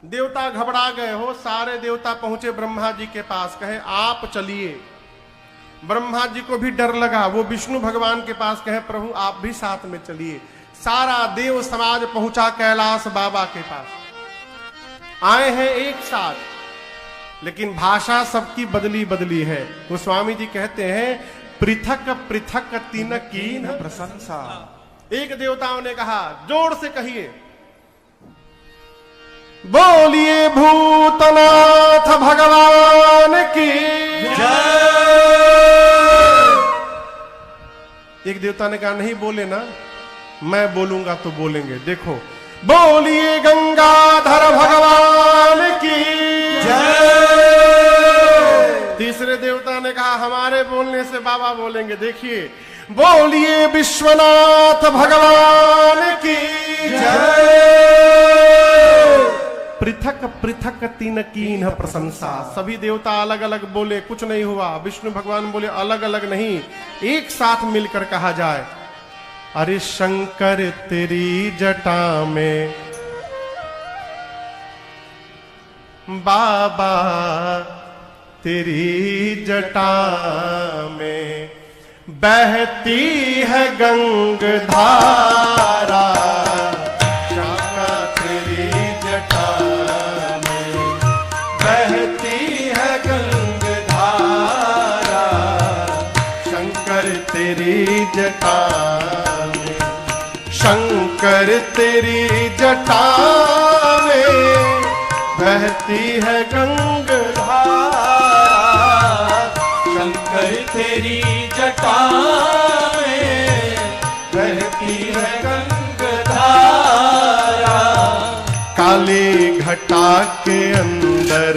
देवता घबरा गए हो, सारे देवता पहुंचे ब्रह्मा जी के पास, कहे आप चलिए। ब्रह्मा जी को भी डर लगा, वो विष्णु भगवान के पास कहे प्रभु आप भी साथ में चलिए। सारा देव समाज पहुंचा कैलाश बाबा के पास, आए हैं एक साथ, लेकिन भाषा सबकी बदली बदली है। गोस्वामी जी कहते हैं पृथक पृथक तीन कीन प्रशंसा। एक देवताओं ने कहा, जोर से कहिए, बोलिए भूतनाथ भगवान की जय। एक देवता ने कहा नहीं बोले ना, मैं बोलूंगा तो बोलेंगे। देखो, बोलिए गंगाधर भगवान की जय। तीसरे देवता ने कहा हमारे बोलने से बाबा बोलेंगे। देखिए, बोलिए विश्वनाथ भगवान की जय। पृथक पृथक तीन कीन प्रशंसा। सभी देवता अलग अलग बोले, कुछ नहीं हुआ। विष्णु भगवान बोले अलग अलग नहीं, एक साथ मिलकर कहा जाए, अरे शंकर तेरी जटा में बाबा, तेरी जटा में बहती है गंगधारा। जटा में शंकर तेरी जटा में बहती है गंगधारा। शंकर तेरी जटा में बहती है गंगधारा। काली घटा के अंदर,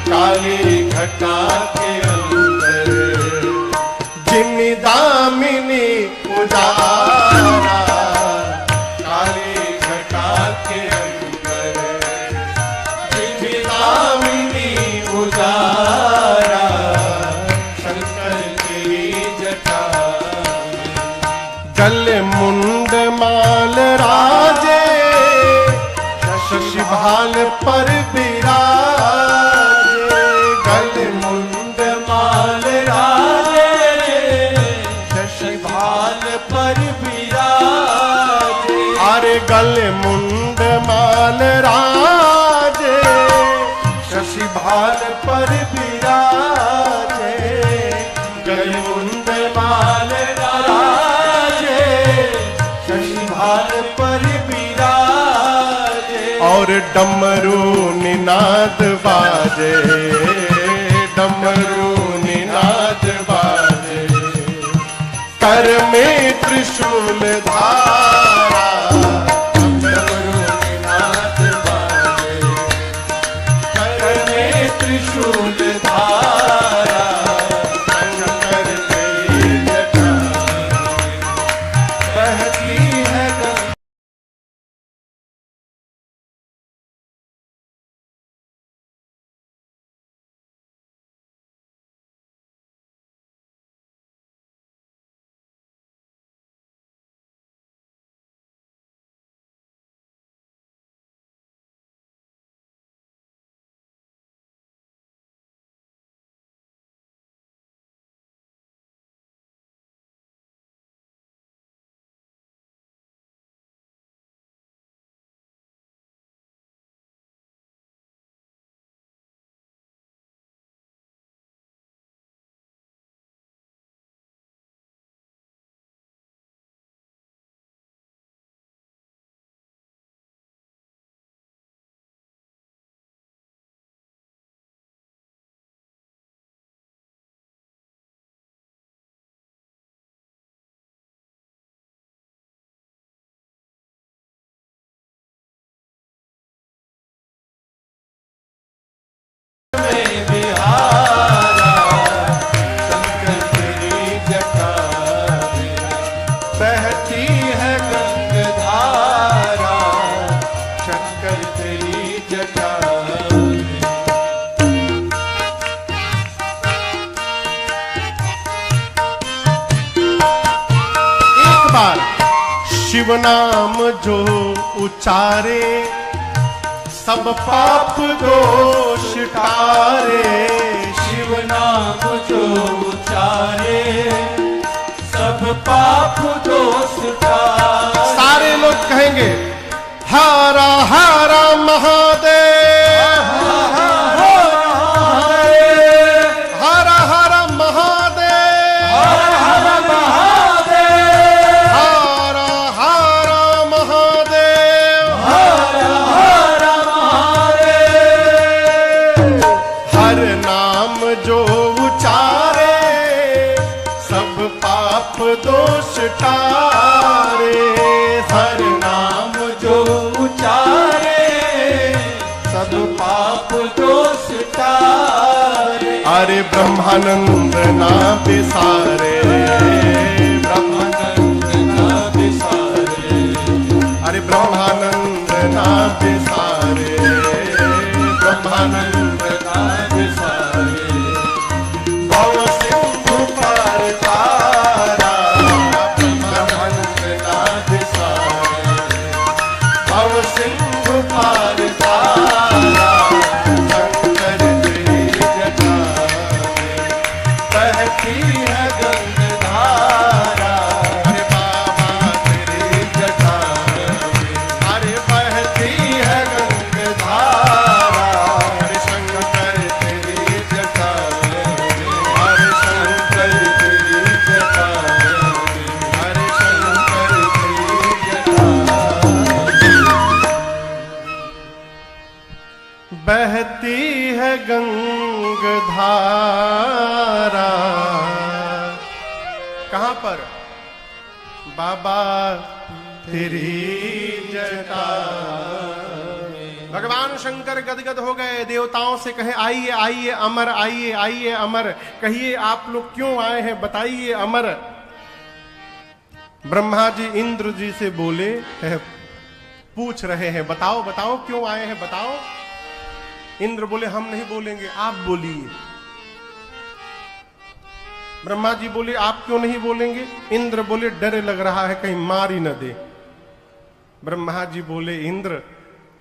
काली घटा के दामिनी उजारा। काली घटा के अंदर दामिनी उजारा। शंकर तेरी जटा गल मुंड माल राजे, शशि भाल पर विराजे। गल मुंड माल राजे, पर विराजे। अरे गल मुंड माल राजे, शशि भाल पर विराजे। गल मुंड माल राजे, शशि भाल पर विराजे। और डमरू निनाद बाजे, डमरू निनाद बाजे। कर में त्रिशूल धारा, डमरू निनाद बाजे। कर में त्रिशूल धारा। शंकर तेरी जटा बहती है गंगा। शिव नाम जो उचारे सब पाप दोष टारे। शिव नाम जो उचारे सब पाप दोष टारे। सारे लोग कहेंगे हरा हरा महादेव, हरा हरा महादेव, हर महादेव, हरा हरा महादेव, हर महादेव। हर नाम जो उचारे सब पाप दोष टारे। हर नाम जो उचारे सब पाप दोष टारे। अरे ब्रह्मानंद ना बिसारे, ब्रह्मानंद ना बिसारे, अरे ब्रह्मानंद ना बिसारे, ब्रह्मानंद ना बिसारे। भव सिंधु पार तारा, ब्रह्मानंद ना बिसारे, भव सिंधु पार तारा। शंकर तेरी जटा में बहती है गंगाधारा। अरे बाबा तेरी जटा में, अरे बहती है गंगाधारा। अरे शंकर तेरी जटा में, अरे शंकर तेरी जटा में, अरे शंकर तेरी जटा में। बहती है गंगाधारा। कहां पर? बाबा तेरी जटा में। भगवान शंकर गदगद हो गए, देवताओं से कहे आइए आइए अमर, आइए आइए अमर, कहिए आप लोग क्यों आए हैं, बताइए अमर। ब्रह्मा जी इंद्र जी से बोले है, पूछ रहे हैं बताओ बताओ क्यों आए हैं बताओ। इंद्र बोले हम नहीं बोलेंगे, आप बोलिए। ब्रह्मा जी बोले आप क्यों नहीं बोलेंगे। इंद्र बोले डर लग रहा है कहीं मार ही न दे। ब्रह्मा जी बोले इंद्र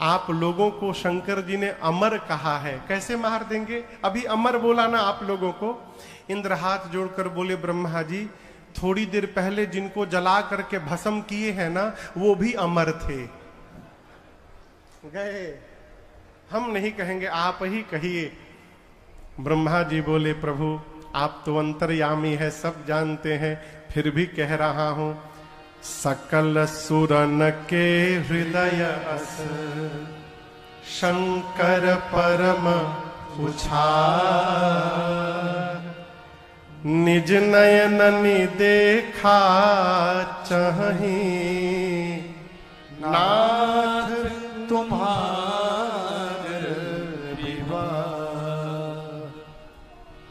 आप लोगों को शंकर जी ने अमर कहा है, कैसे मार देंगे, अभी अमर बोला ना आप लोगों को। इंद्र हाथ जोड़कर बोले ब्रह्मा जी थोड़ी देर पहले जिनको जला करके भस्म किए हैं ना वो भी अमर थे। गए, हम नहीं कहेंगे आप ही कहिए। ब्रह्मा जी बोले प्रभु आप तो अंतर्यामी है, सब जानते हैं, फिर भी कह रहा हूं। सकल सुरन के हृदय अस शंकर परम उछार। निज नयननि देखा चाहि नाथ तुम्हार विवाह।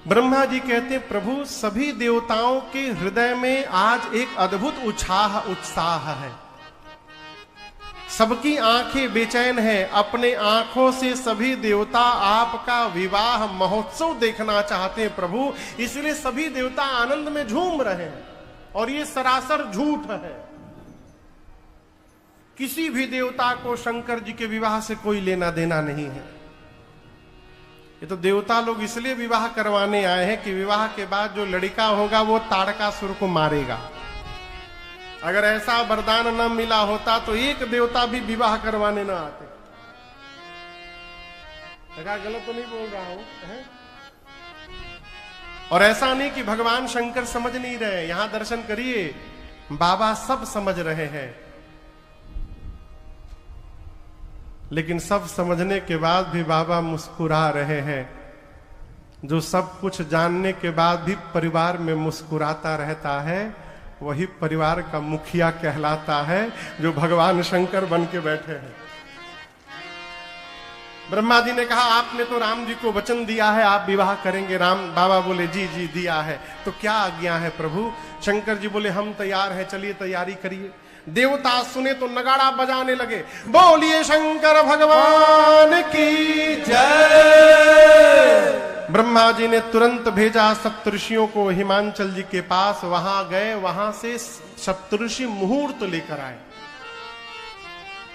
ब्रह्मा जी कहते प्रभु सभी देवताओं के हृदय में आज एक अद्भुत उत्साह है। सबकी आंखें बेचैन है, अपने आंखों से सभी देवता आपका विवाह महोत्सव देखना चाहते हैं प्रभु, इसलिए सभी देवता आनंद में झूम रहे हैं। और ये सरासर झूठ है, किसी भी देवता को शंकर जी के विवाह से कोई लेना देना नहीं है। ये तो देवता लोग इसलिए विवाह करवाने आए हैं कि विवाह के बाद जो लड़का होगा वो ताड़कासुर को मारेगा। अगर ऐसा वरदान न मिला होता तो एक देवता भी विवाह करवाने न आते। गलत तो नहीं बोल रहा हूं है? और ऐसा नहीं कि भगवान शंकर समझ नहीं रहे, यहां दर्शन करिए बाबा सब समझ रहे हैं, लेकिन सब समझने के बाद भी बाबा मुस्कुरा रहे हैं। जो सब कुछ जानने के बाद भी परिवार में मुस्कुराता रहता है वही परिवार का मुखिया कहलाता है, जो भगवान शंकर बन के बैठे हैं। ब्रह्मा जी ने कहा आपने तो राम जी को वचन दिया है आप विवाह करेंगे। राम बाबा बोले जी जी दिया है, तो क्या आज्ञा है प्रभु। शंकर जी बोले हम तैयार हैं, चलिए तैयारी करिए। देवता सुने तो नगाड़ा बजाने लगे, बोलिए शंकर भगवान की जय। ब्रह्मा जी ने तुरंत भेजा सप्तऋषियों को हिमांचल जी के पास, वहां गए, वहां से सप्तऋषि मुहूर्त लेकर आए।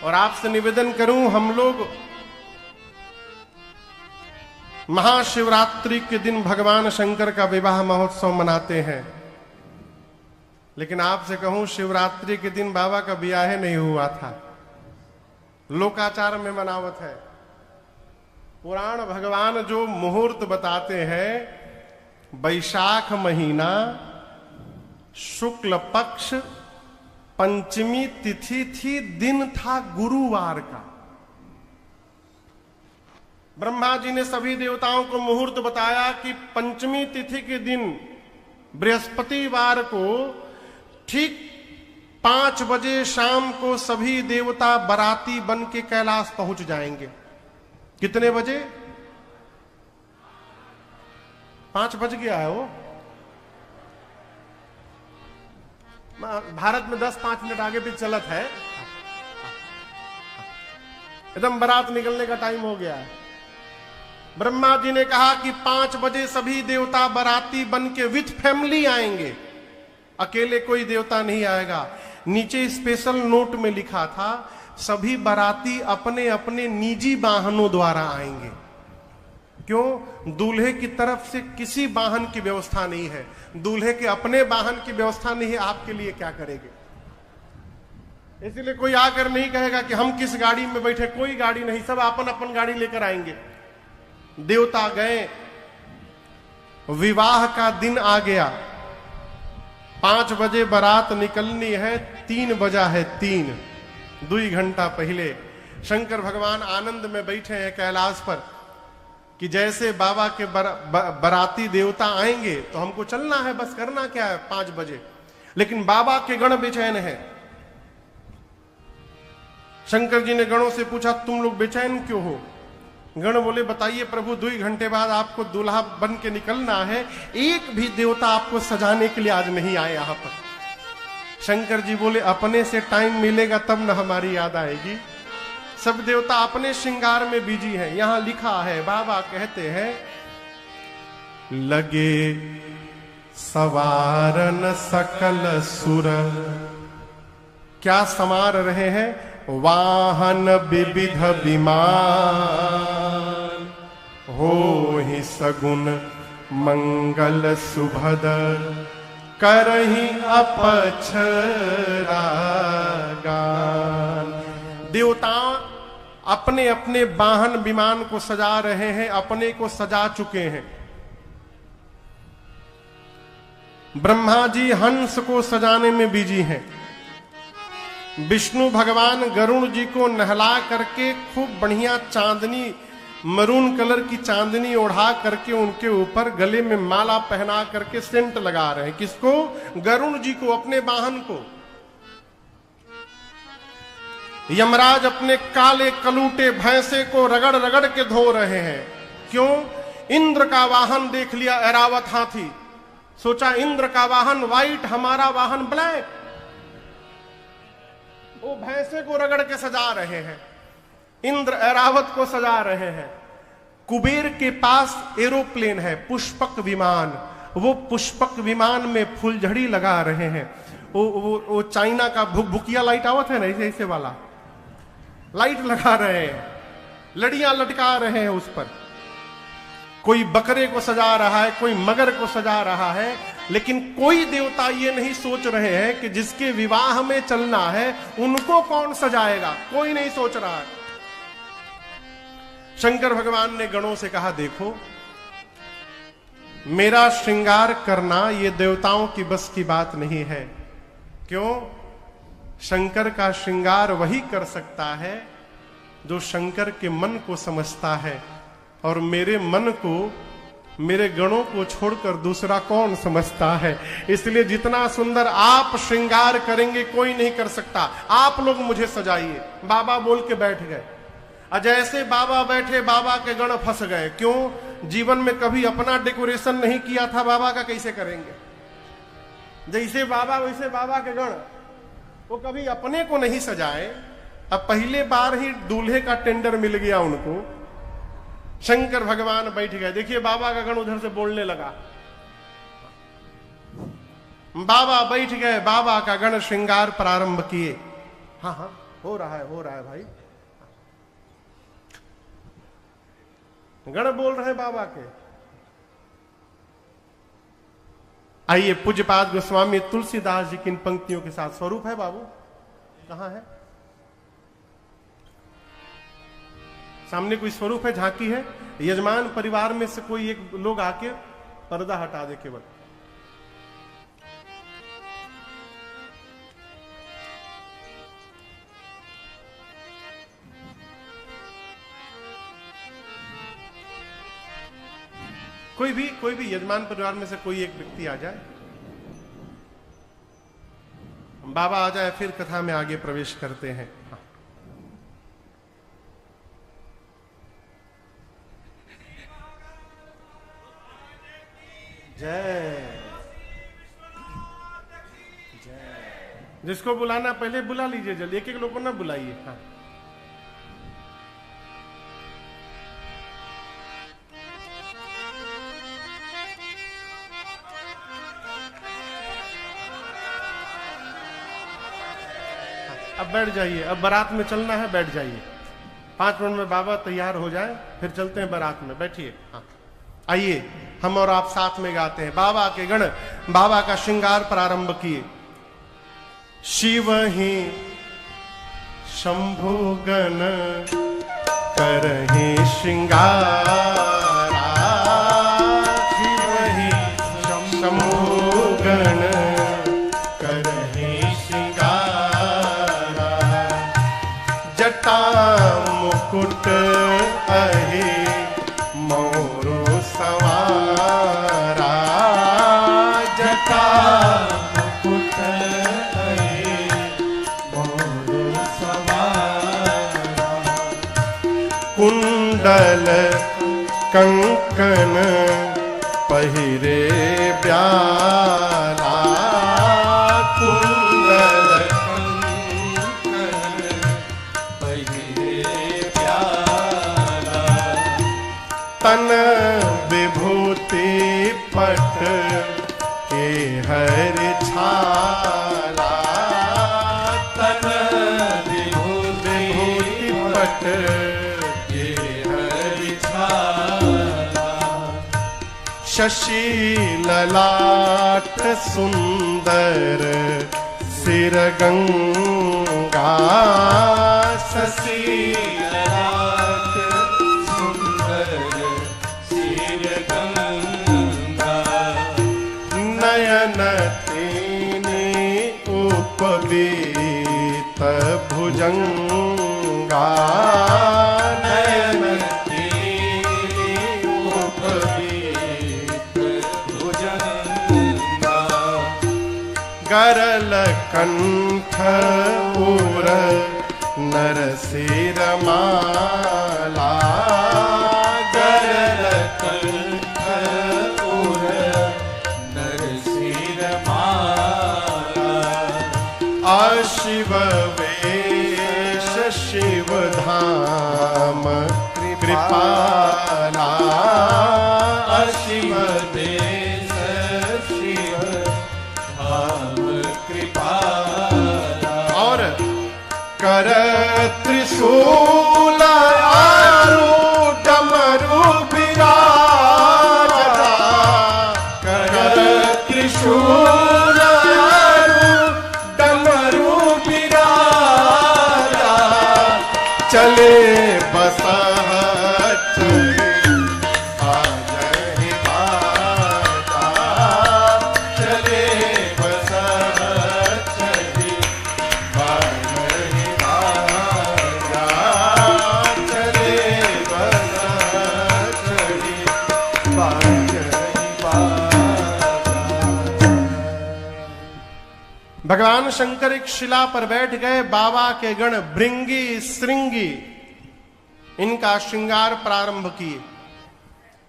और आपसे निवेदन करूं हम लोग महाशिवरात्रि के दिन भगवान शंकर का विवाह महोत्सव मनाते हैं। लेकिन आपसे कहूं, शिवरात्रि के दिन बाबा का ब्याह नहीं हुआ था, लोकाचार में मनावत है। पुराण भगवान जो मुहूर्त बताते हैं, वैशाख महीना शुक्ल पक्ष पंचमी तिथि थी, दिन था गुरुवार का। ब्रह्मा जी ने सभी देवताओं को मुहूर्त बताया कि पंचमी तिथि के दिन बृहस्पतिवार को ठीक 5 बजे शाम को सभी देवता बाराती बन के कैलाश पहुंच जाएंगे। कितने बजे? 5 बज गया है वो। भारत में 10-5 मिनट आगे भी चलत है, एकदम बारात निकलने का टाइम हो गया है। ब्रह्मा जी ने कहा कि 5 बजे सभी देवता बाराती बन के विथ फैमिली आएंगे, अकेले कोई देवता नहीं आएगा। नीचे स्पेशल नोट में लिखा था, सभी बाराती अपने अपने निजी वाहनों द्वारा आएंगे। क्यों? दूल्हे की तरफ से किसी वाहन की व्यवस्था नहीं है, दूल्हे के अपने वाहन की व्यवस्था नहीं है, आपके लिए क्या करेंगे? इसलिए कोई आकर नहीं कहेगा कि हम किस गाड़ी में बैठे, कोई गाड़ी नहीं, सब अपन अपन गाड़ी लेकर आएंगे। देवता गए, विवाह का दिन आ गया, 5 बजे बारात निकलनी है, 3 बजा है 3, 2 घंटा पहले शंकर भगवान आनंद में बैठे हैं कैलाश पर कि जैसे बाबा के बाराती देवता आएंगे तो हमको चलना है, बस करना क्या है 5 बजे। लेकिन बाबा के गण बेचैन है। शंकर जी ने गणों से पूछा, तुम लोग बेचैन क्यों हो? गण बोले, बताइए प्रभु, 2 घंटे बाद आपको दूल्हा बन के निकलना है, एक भी देवता आपको सजाने के लिए आज नहीं आए यहां पर। शंकर जी बोले, अपने से टाइम मिलेगा तब न हमारी याद आएगी। सब देवता अपने श्रृंगार में बिजी हैं। यहां लिखा है, बाबा कहते हैं, लगे सवारन सकल सुर। क्या संवार रहे हैं? वाहन विविध विमान, हो ही सगुन मंगल सुभद, करही अपक्षरा गान। देवता अपने अपने वाहन विमान को सजा रहे हैं, अपने को सजा चुके हैं। ब्रह्मा जी हंस को सजाने में बिजी हैं। विष्णु भगवान गरुण जी को नहला करके खूब बढ़िया चांदनी, मरून कलर की चांदनी ओढ़ा करके उनके ऊपर गले में माला पहना करके सेंट लगा रहे हैं। किसको? गरुण जी को, अपने वाहन को। यमराज अपने काले कलूटे भैंसे को रगड़ रगड़ के धो रहे हैं। क्यों? इंद्र का वाहन देख लिया, ऐरावत हाथी। सोचा इंद्र का वाहन व्हाइट, हमारा वाहन ब्लैक। वो भैंसे को रगड़ के सजा रहे हैं, इंद्र ऐरावत को सजा रहे हैं। कुबेर के पास एरोप्लेन है, पुष्पक विमान। वो पुष्पक विमान में फुलझड़ी लगा रहे हैं। वो चाइना का भुकभुकिया लाइट आवत है ना, ऐसे वाला लाइट लगा रहे हैं, लड़ियां लटका रहे हैं उस पर। कोई बकरे को सजा रहा है, कोई मगर को सजा रहा है, लेकिन कोई देवता ये नहीं सोच रहे हैं कि जिसके विवाह में चलना है उनको कौन सजाएगा। कोई नहीं सोच रहा है। शंकर भगवान ने गणों से कहा, देखो मेरा श्रृंगार करना ये देवताओं की बस की बात नहीं है। क्यों? शंकर का श्रृंगार वही कर सकता है जो शंकर के मन को समझता है, और मेरे मन को, मेरे गणों को छोड़कर दूसरा कौन समझता है। इसलिए जितना सुंदर आप श्रृंगार करेंगे कोई नहीं कर सकता। आप लोग मुझे सजाइए। बाबा बोल के बैठ गए। जैसे बाबा बैठे, बाबा के गण फंस गए। क्यों? जीवन में कभी अपना डेकोरेशन नहीं किया था, बाबा का कैसे करेंगे? जैसे बाबा वैसे बाबा के गण, वो कभी अपने को नहीं सजाए। अब पहले बार ही दूल्हे का टेंडर मिल गया उनको। शंकर भगवान बैठ गए। देखिए बाबा का गण उधर से बोलने लगा। बाबा बैठ गए, बाबा का गण श्रृंगार प्रारंभ किए। हाँ हाँ, हो रहा है भाई। गण बोल रहे हैं बाबा के। आइए पूज्यपाद गोस्वामी तुलसीदास जी की इन पंक्तियों के साथ स्वरूप है बाबू, कहां है? सामने कोई स्वरूप है, झांकी है। यजमान परिवार में से कोई एक लोग आके पर्दा हटा दे केवल। कोई भी यजमान परिवार में से कोई एक व्यक्ति आ जाए, बाबा आ जाए, फिर कथा में आगे प्रवेश करते हैं। जय जय। जिसको बुलाना पहले बुला लीजिए, जल्दी, एक एक लोग को ना बुलाइए। हाँ, अब बैठ जाइए, अब बारात में चलना है, बैठ जाइए। 5 मिनट में बाबा तैयार हो जाए, फिर चलते हैं बारात में, बैठिए। हाँ, आइए हम और आप साथ में गाते हैं। बाबा के गण बाबा का श्रृंगार प्रारंभ किए। शिव ही शंभु गण करहि श्रृंगारा, शिव ही शंभु गण करहि श्रृंगारा, जटा मुकुट अहि मोरु सवारा, जटा मुकुट अहि मोरु सवारा, कुंडल कंकन पहिरे ब्याला, कुंडल कंकन पहिरे ब्याला, तन विभूति पट के हर छाला, तन विभूति पट के हर छाला, शशि ललाट सुंदर सिर गंगा, शशि ललाट सुंदर सिर गंगा, नयन तीनी उपवीत भुजंगा, नयन तीनी उपवीत भुजंगा, गरल कंठ उर नरसिर माला, गरल कंठ उर नरसिर माला, अशिव वेश शिव धाम कृपाला, अशिव देश शिव धाम कृपाला, और कर त्रिशूल आरू डमरू विराजा, कर त्रिशूल आरू डमरू विराजा, चले बसह चले आजहि बाजा, चले बसह चले आजहि बाजा, चले बसह चले आजहि बाजा। भगवान शंकर एक शिला पर बैठ गए। बाबा के गण भृंगी श्रृंगी इनका श्रृंगार प्रारंभ किए।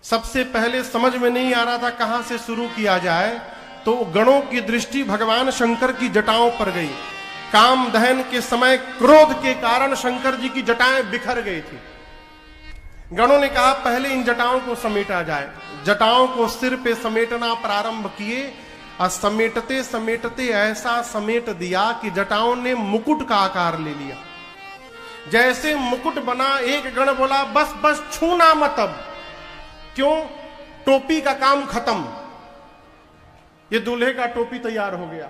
सबसे पहले समझ में नहीं आ रहा था कहां से शुरू किया जाए, तो गणों की दृष्टि भगवान शंकर की जटाओं पर गई। काम दहन के समय क्रोध के कारण शंकर जी की जटाएं बिखर गई थी। गणों ने कहा पहले इन जटाओं को समेटा जाए। जटाओं को सिर पे समेटना प्रारंभ किए और समेटते समेटते ऐसा समेट दिया कि जटाओं ने मुकुट का आकार ले लिया। जैसे मुकुट बना, एक गण बोला बस बस छूना मत, अब क्यों? टोपी का काम खत्म, ये दूल्हे का टोपी तैयार हो गया।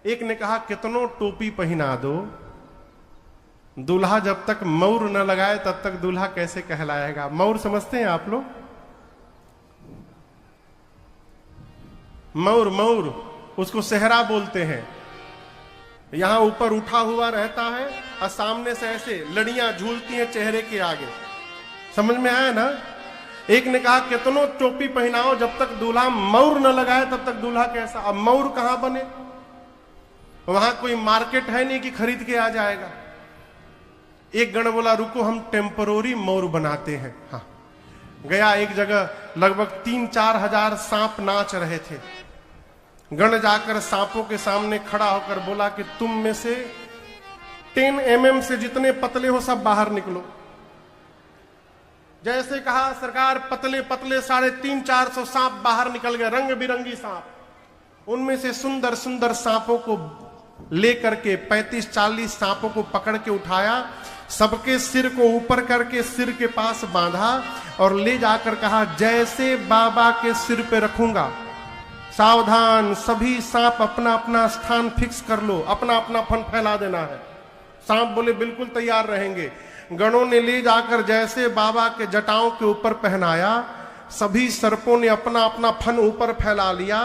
एक ने कहा कितनों टोपी पहना दो, दूल्हा जब तक मौर न लगाए तब तक दूल्हा कैसे कहलाएगा? मौर समझते हैं आप लोग? मौर, मौर उसको सेहरा बोलते हैं। यहां ऊपर उठा हुआ रहता है और सामने से ऐसे लड़ियां झूलती हैं चेहरे के आगे। समझ में आया ना? एक ने कहा कितनों टोपी पहनाओ, जब तक दूल्हा मौर न लगाए तब तक दूल्हा कैसा? अब मौर कहां बने? वहां कोई मार्केट है नहीं कि खरीद के आ जाएगा। एक गण बोला रुको हम टेम्परोरी मौर बनाते हैं। हाँ, गया एक जगह, लगभग 3-4 हजार सांप नाच रहे थे। गण जाकर सांपों के सामने खड़ा होकर बोला कि तुम में से 10 mm से जितने पतले हो सब बाहर निकलो। जैसे कहा सरकार, पतले पतले 350-400 सांप बाहर निकल गए, रंग बिरंगी सांप। उनमें से सुंदर सुंदर सांपों को लेकर के 35-40 सांपों को पकड़ के उठाया, सबके सिर को ऊपर करके सिर के पास बांधा और ले जाकर कहा जैसे बाबा के सिर पे रखूंगा, सावधान, सभी सांप अपना अपना स्थान फिक्स कर लो, अपना अपना फन फैला देना है। सांप बोले बिल्कुल तैयार रहेंगे। गणों ने ले जाकर जैसे बाबा के जटाओं के ऊपर पहनाया, सभी सर्पों ने अपना अपना फन ऊपर फैला लिया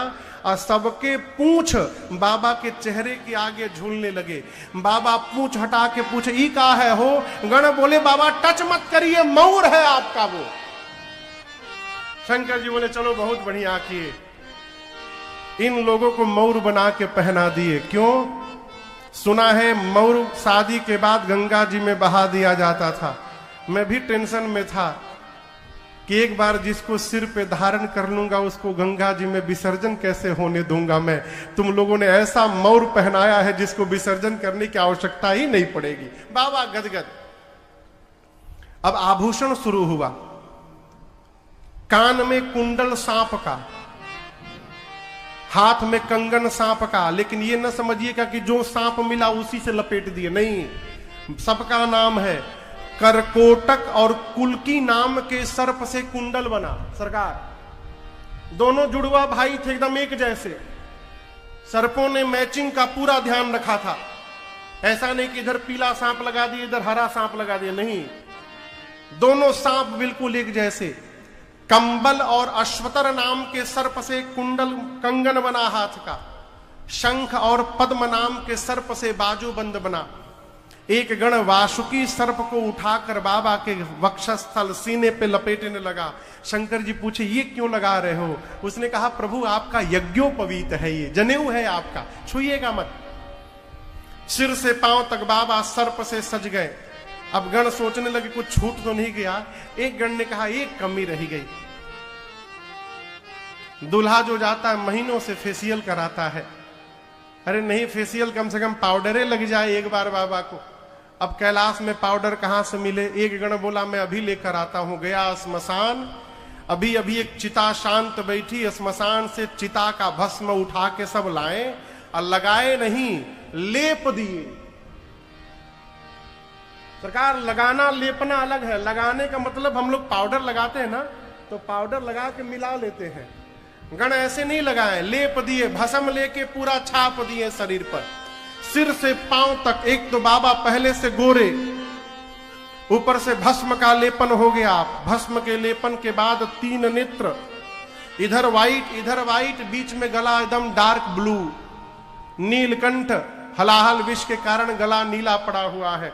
और सबके पूंछ बाबा के चेहरे के आगे झूलने लगे। बाबा पूंछ हटा के पूछे ई का है हो? गण बोले बाबा टच मत करिए, मौर है आपका वो। शंकर जी बोले चलो बहुत बढ़िया किए, इन लोगों को मौर बना के पहना दिए। क्यों? सुना है मौर शादी के बाद गंगा जी में बहा दिया जाता था। मैं भी टेंशन में था कि एक बार जिसको सिर पे धारण कर लूंगा उसको गंगा जी में विसर्जन कैसे होने दूंगा मैं। तुम लोगों ने ऐसा मौर पहनाया है जिसको विसर्जन करने की आवश्यकता ही नहीं पड़ेगी। बाबा गदगद। अब आभूषण शुरू हुआ, कान में कुंडल सांप का, हाथ में कंगन सांप का। लेकिन ये न समझिएगा कि जो सांप मिला उसी से लपेट दिए, नहीं, सबका नाम है। करकोटक और कुल्की नाम के सर्प से कुंडल बना। सरकार दोनों जुड़वा भाई थे, एकदम एक जैसे। सर्पों ने मैचिंग का पूरा ध्यान रखा था। ऐसा नहीं कि इधर पीला सांप लगा दिए इधर हरा सांप लगा दिए, नहीं, दोनों सांप बिल्कुल एक जैसे। कंबल और अश्वतर नाम के सर्प से कुंडल कंगन बना हाथ का। शंख और पद्म नाम के सर्प से बाजूबंद बना। एक गण वासुकी सर्प को उठाकर बाबा के वक्षस्थल सीने पे लपेटने लगा। शंकर जी पूछे ये क्यों लगा रहे हो? उसने कहा प्रभु आपका यज्ञोपवीत है, ये जनेऊ है आपका, छुइएगा मत। सिर से पांव तक बाबा सर्प से सज गए। अब गण सोचने लगे कुछ छूट तो नहीं गया। एक गण ने कहा एक कमी रही गई, दूल्हा जो जाता है महीनों से फेशियल कराता है। अरे नहीं, फेशियल कम से कम पाउडरे लग जाए एक बार बाबा को। अब कैलाश में पाउडर कहां से मिले? एक गण बोला मैं अभी लेकर आता हूं। गया स्मशान, अभी अभी एक चिता शांत बैठी, स्मशान से चिता का भस्म उठा के सब लाए और लगाए नहीं, लेप दिए। सरकार लगाना लेपना अलग है। लगाने का मतलब हम लोग पाउडर लगाते हैं ना, तो पाउडर लगा के मिला लेते हैं। गण ऐसे नहीं लगाए, लेप दिए, भस्म लेके पूरा छाप दिए शरीर पर, सिर से पांव तक। एक तो बाबा पहले से गोरे, ऊपर से भस्म का लेपन हो गया। भस्म के लेपन के बाद 3 नेत्र, इधर वाइट, बीच में गला एकदम डार्क ब्लू, नीलकंठ, हलाहल विष के कारण गला नीला पड़ा हुआ है।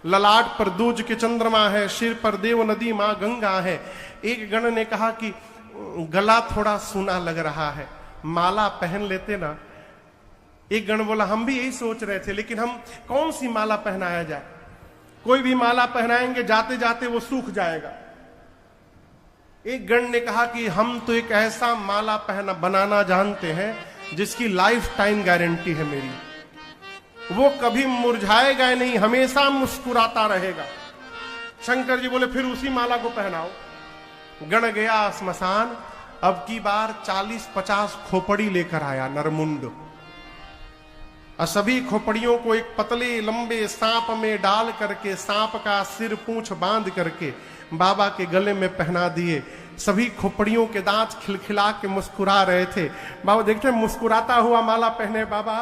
ललाट पर दूज के चंद्रमा है, सिर पर देव नदी मां गंगा है। एक गण ने कहा कि गला थोड़ा सूना लग रहा है, माला पहन लेते ना। एक गण बोला हम भी यही सोच रहे थे, लेकिन हम कौन सी माला पहनाया जाए? कोई भी माला पहनाएंगे जाते जाते वो सूख जाएगा। एक गण ने कहा कि हम तो एक ऐसा माला बनाना जानते हैं जिसकी लाइफ टाइम गारंटी है मेरी, वो कभी मुरझाएगा नहीं, हमेशा मुस्कुराता रहेगा। शंकर जी बोले फिर उसी माला को पहनाओ। गण गया स्मशान, अब की बार 40-50 खोपड़ी लेकर आया, नरमुंड। और सभी खोपड़ियों को एक पतले लंबे सांप में डाल करके, सांप का सिर पूंछ बांध करके बाबा के गले में पहना दिए। सभी खोपड़ियों के दांत खिलखिला के मुस्कुरा रहे थे। बाबा देखते हैं मुस्कुराता हुआ माला पहने, बाबा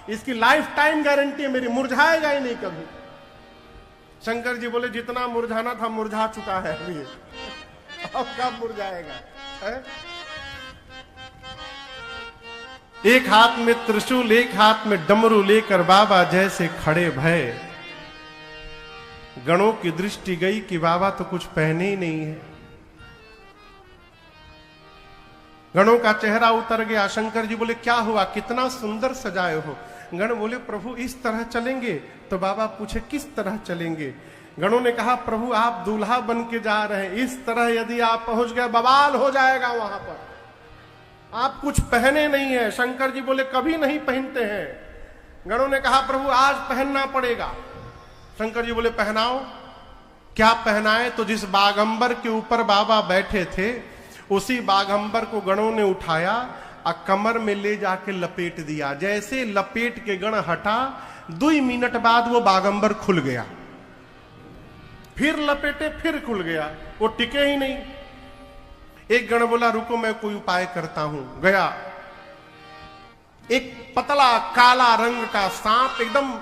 इसकी लाइफ टाइम गारंटी है मेरी, मुरझाएगा ही नहीं कभी। शंकर जी बोले जितना मुरझाना था मुरझा चुका है अभी, अब कब मुरझाएगा है? एक हाथ में त्रिशूल एक हाथ में डमरू लेकर बाबा जैसे खड़े भय। गणों की दृष्टि गई कि बाबा तो कुछ पहने ही नहीं है। गणों का चेहरा उतर गया। शंकर जी बोले क्या हुआ, कितना सुंदर सजाए हो। गण बोले प्रभु इस तरह चलेंगे। तो बाबा पूछे किस तरह चलेंगे। गणों ने कहा प्रभु आप दूल्हा बन के जा रहे हैं, इस तरह यदि आप पहुंच गए बवाल हो जाएगा वहां पर, आप कुछ पहने नहीं है। शंकर जी बोले कभी नहीं पहनते हैं। गणों ने कहा प्रभु आज पहनना पड़ेगा। शंकर जी बोले पहनाओ। क्या पहनाए? तो जिस बागंबर के ऊपर बाबा बैठे थे उसी बागंबर को गणों ने उठाया और कमर में ले जाके लपेट दिया। जैसे लपेट के गण हटा 2 मिनट बाद वो बागंबर खुल गया। फिर लपेटे फिर खुल गया, वो टिके ही नहीं। एक गण बोला रुको मैं कोई उपाय करता हूं। गया, एक पतला काला रंग का सांप, एकदम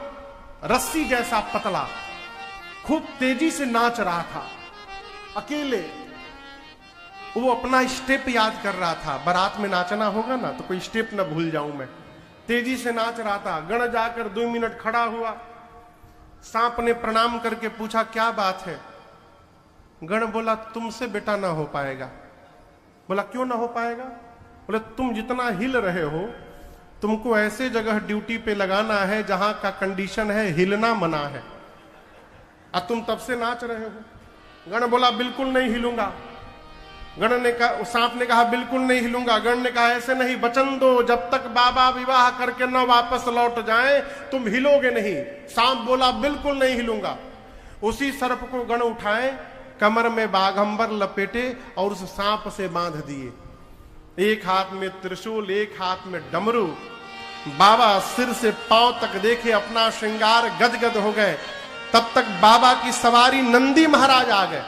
रस्सी जैसा पतला, खूब तेजी से नाच रहा था अकेले। वो अपना स्टेप याद कर रहा था, बारात में नाचना होगा ना तो कोई स्टेप ना भूल जाऊं मैं। तेजी से नाच रहा था। गण जाकर 2 मिनट खड़ा हुआ। सांप ने प्रणाम करके पूछा क्या बात है। गण बोला तुमसे बेटा ना हो पाएगा। बोला क्यों ना हो पाएगा? बोले तुम जितना हिल रहे हो, तुमको ऐसे जगह ड्यूटी पे लगाना है जहां का कंडीशन है हिलना मना है, और तुम तब से नाच रहे हो। गण बोला बिल्कुल नहीं हिलूंगा। गण ने कहा, सांप ने कहा बिल्कुल नहीं हिलूंगा। गण ने कहा ऐसे नहीं, वचन दो जब तक बाबा विवाह करके न वापस लौट जाएं तुम हिलोगे नहीं। सांप बोला बिल्कुल नहीं हिलूंगा। उसी सर्प को गण उठाए, कमर में बाघंबर लपेटे और उस सांप से बांध दिए। एक हाथ में त्रिशूल एक हाथ में डमरू। बाबा सिर से पांव तक देखे, अपना श्रृंगार गदगद हो गए। तब तक बाबा की सवारी नंदी महाराज आ गए।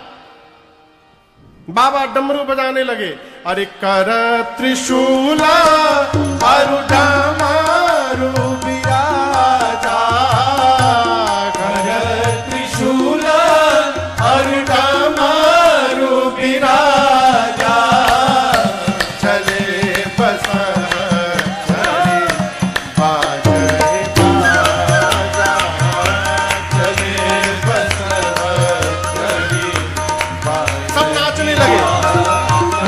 बाबा डमरू बजाने लगे। अरे कर त्रिशूला अरुडा मारू विराजा, कर त्रिशूला अरुडा मारू विराजा, चले बसा चले बाजे बाजा, चले बस चली बाजे। सब नाचने लगे।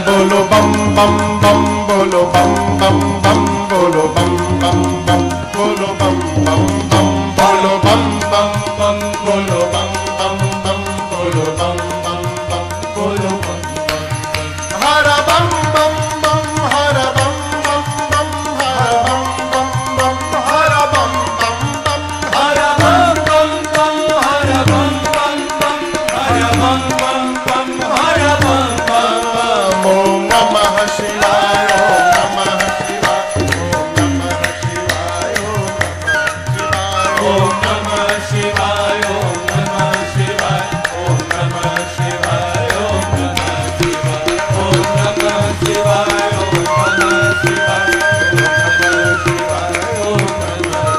बोलो बम बम बम, बोलो बम बम बम, बोलो बम बम बम, बोलो बम बम बम, बोलो बम बम बम, बोलो बम बम बम, बोलो बम बम बम, बोलो बम बम बम। हर बम बम बम, हर बम बम बम, हर बम बम बम, हर बम बम बम, हर बम बम बम, हर बम बम बम, हर बम बम बम, हर बम बम बम। ओम नमः शिवाय, ओम नमः शिवाय, ओम नमः शिवाय, ओम नमः शिवाय, ओम नमः शिवाय, ओम नमः शिवाय, ओम नमः शिवाय, ओम नमः शिवाय, ओम नमः शिवाय, ओम नमः शिवाय,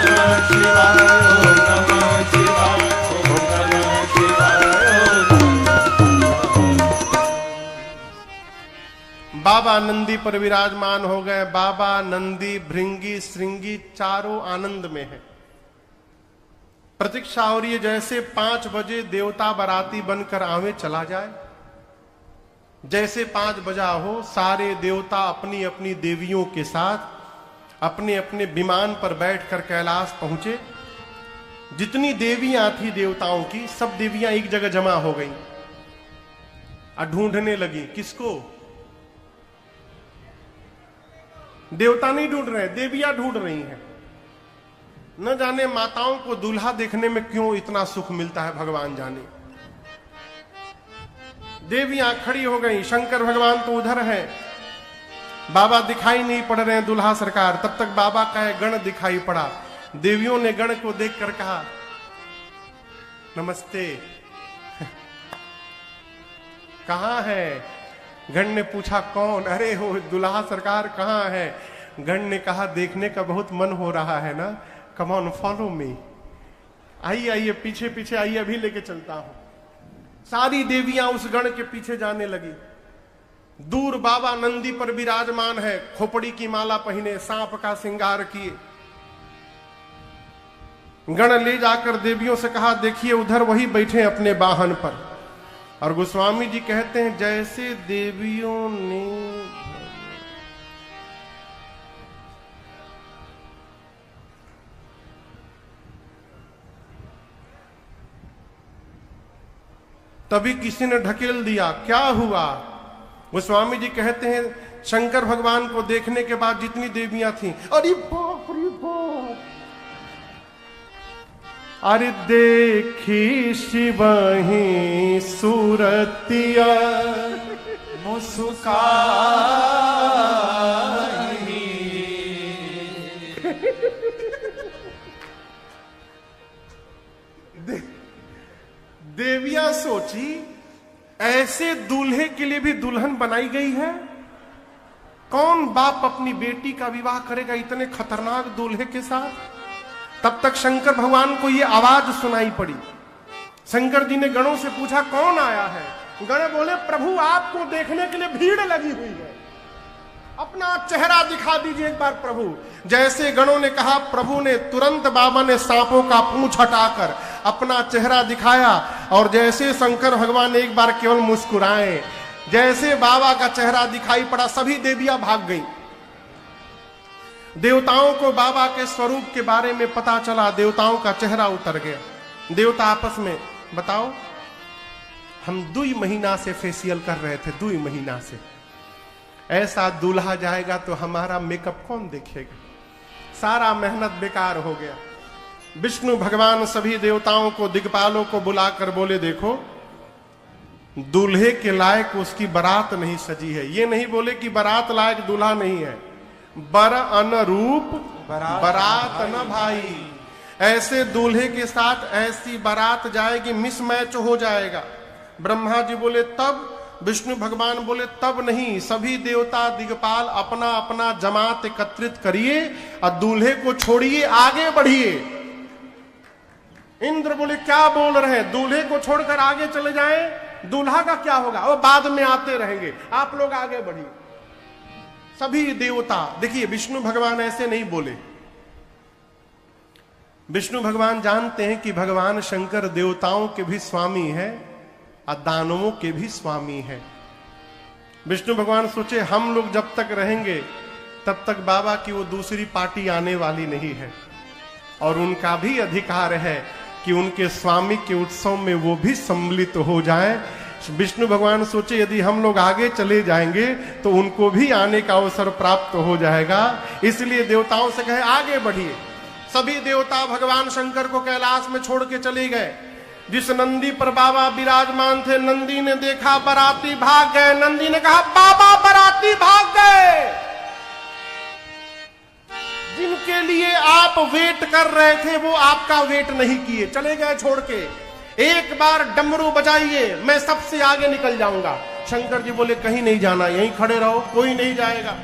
ओम नमः शिवाय, ओम नमः शिवाय, ओम नमः शिवाय। बाबा नंदी पर विराजमान हो गए। बाबा नंदी भृंगी श्रृंगी चारों आनंद में है। प्रतीक्षा हो रही है जैसे 5 बजे देवता बाराती बनकर आवे चला जाए। जैसे 5 बजा हो सारे देवता अपनी अपनी देवियों के साथ अपने अपने विमान पर बैठकर कैलाश पहुंचे। जितनी देवियां थी देवताओं की, सब देवियां एक जगह जमा हो गईं और ढूंढने लगी। किसको? देवता नहीं ढूंढ रहे, देवियां ढूंढ रही हैं। न जाने माताओं को दूल्हा देखने में क्यों इतना सुख मिलता है, भगवान जाने। देवियां खड़ी हो गई। शंकर भगवान तो उधर है, बाबा दिखाई नहीं पड़ रहे हैं दूल्हा सरकार। तब तक बाबा का एक गण दिखाई पड़ा। देवियों ने गण को देखकर कहा नमस्ते। कहाँ है? गण ने पूछा कौन? अरे हो दुल्हा सरकार कहाँ है? गण ने कहा देखने का बहुत मन हो रहा है ना, कम ऑन फॉलो मी, आइए आइए पीछे पीछे आइए, अभी लेके चलता हूं। सारी देवियां उस गण के पीछे जाने लगी। दूर बाबा नंदी पर विराजमान है, खोपड़ी की माला पहने, सांप का श्रृंगार किए। गण ले जाकर देवियों से कहा देखिए उधर वही बैठे अपने वाहन पर। और गोस्वामी जी कहते हैं जैसे देवियों ने तभी किसी ने ढकेल दिया, क्या हुआ? गोस्वामी जी कहते हैं शंकर भगवान को देखने के बाद जितनी देवियां थीं, अरे बाप रे बाप, अरे देखी शिवही सूरतिया मुस्काई। देवियां सोची ऐसे दूल्हे के लिए भी दुल्हन बनाई गई है? कौन बाप अपनी बेटी का विवाह करेगा इतने खतरनाक दूल्हे के साथ? तब तक शंकर भगवान को यह आवाज सुनाई पड़ी। शंकर जी ने गणों से पूछा कौन आया है? गण बोले प्रभु आपको देखने के लिए भीड़ लगी हुई है, अपना चेहरा दिखा दीजिए एक बार प्रभु। जैसे गणों ने कहा प्रभु ने तुरंत बाबा ने सांपों का पूंछ हटाकर अपना चेहरा दिखाया। और जैसे शंकर भगवान एक बार केवल मुस्कुराए, जैसे बाबा का चेहरा दिखाई पड़ा सभी देवियां भाग गईं। देवताओं को बाबा के स्वरूप के बारे में पता चला, देवताओं का चेहरा उतर गया। देवता आपस में बताओ हम 2 महीना से फेशियल कर रहे थे, 2 महीना से, ऐसा दूल्हा जाएगा तो हमारा मेकअप कौन देखेगा? सारा मेहनत बेकार हो गया। विष्णु भगवान सभी देवताओं को दिग्पालों को बुलाकर बोले देखो दूल्हे के लायक उसकी बारात नहीं सजी है। ये नहीं बोले कि बारात लायक दूल्हा नहीं है, बर अनुरूप बारात न भाई। ऐसे दूल्हे के साथ ऐसी बारात जाएगी मिसमैच हो जाएगा। ब्रह्मा जी बोले तब, विष्णु भगवान बोले तब नहीं, सभी देवता दिग्पाल अपना अपना जमात एकत्रित करिए और दूल्हे को छोड़िए, आगे बढ़िए। इंद्र बोले क्या बोल रहे हैं, दूल्हे को छोड़कर आगे चले जाएं, दूल्हा का क्या होगा? वो बाद में आते रहेंगे, आप लोग आगे बढ़िए। सभी देवता देखिए, विष्णु भगवान ऐसे नहीं बोले। विष्णु भगवान जानते हैं कि भगवान शंकर देवताओं के भी स्वामी है और दानवों के भी स्वामी है। विष्णु भगवान सोचे हम लोग जब तक रहेंगे तब तक बाबा की वो दूसरी पार्टी आने वाली नहीं है, और उनका भी अधिकार है कि उनके स्वामी के उत्सव में वो भी सम्मिलित हो जाएं। विष्णु भगवान सोचे यदि हम लोग आगे चले जाएंगे तो उनको भी आने का अवसर प्राप्त हो जाएगा, इसलिए देवताओं से कहे आगे बढ़िए। सभी देवता भगवान शंकर को कैलाश में छोड़ के चले गए। जिस नंदी पर बाबा विराजमान थे, नंदी ने देखा बराती भाग गए। नंदी ने कहा बाबा बराती भाग गए, जिनके लिए आप वेट कर रहे थे वो आपका वेट नहीं किए, चले गए छोड़ के। एक बार डमरू बजाइए, मैं सबसे आगे निकल जाऊंगा। शंकर जी बोले कहीं नहीं जाना, यहीं खड़े रहो, कोई नहीं जाएगा।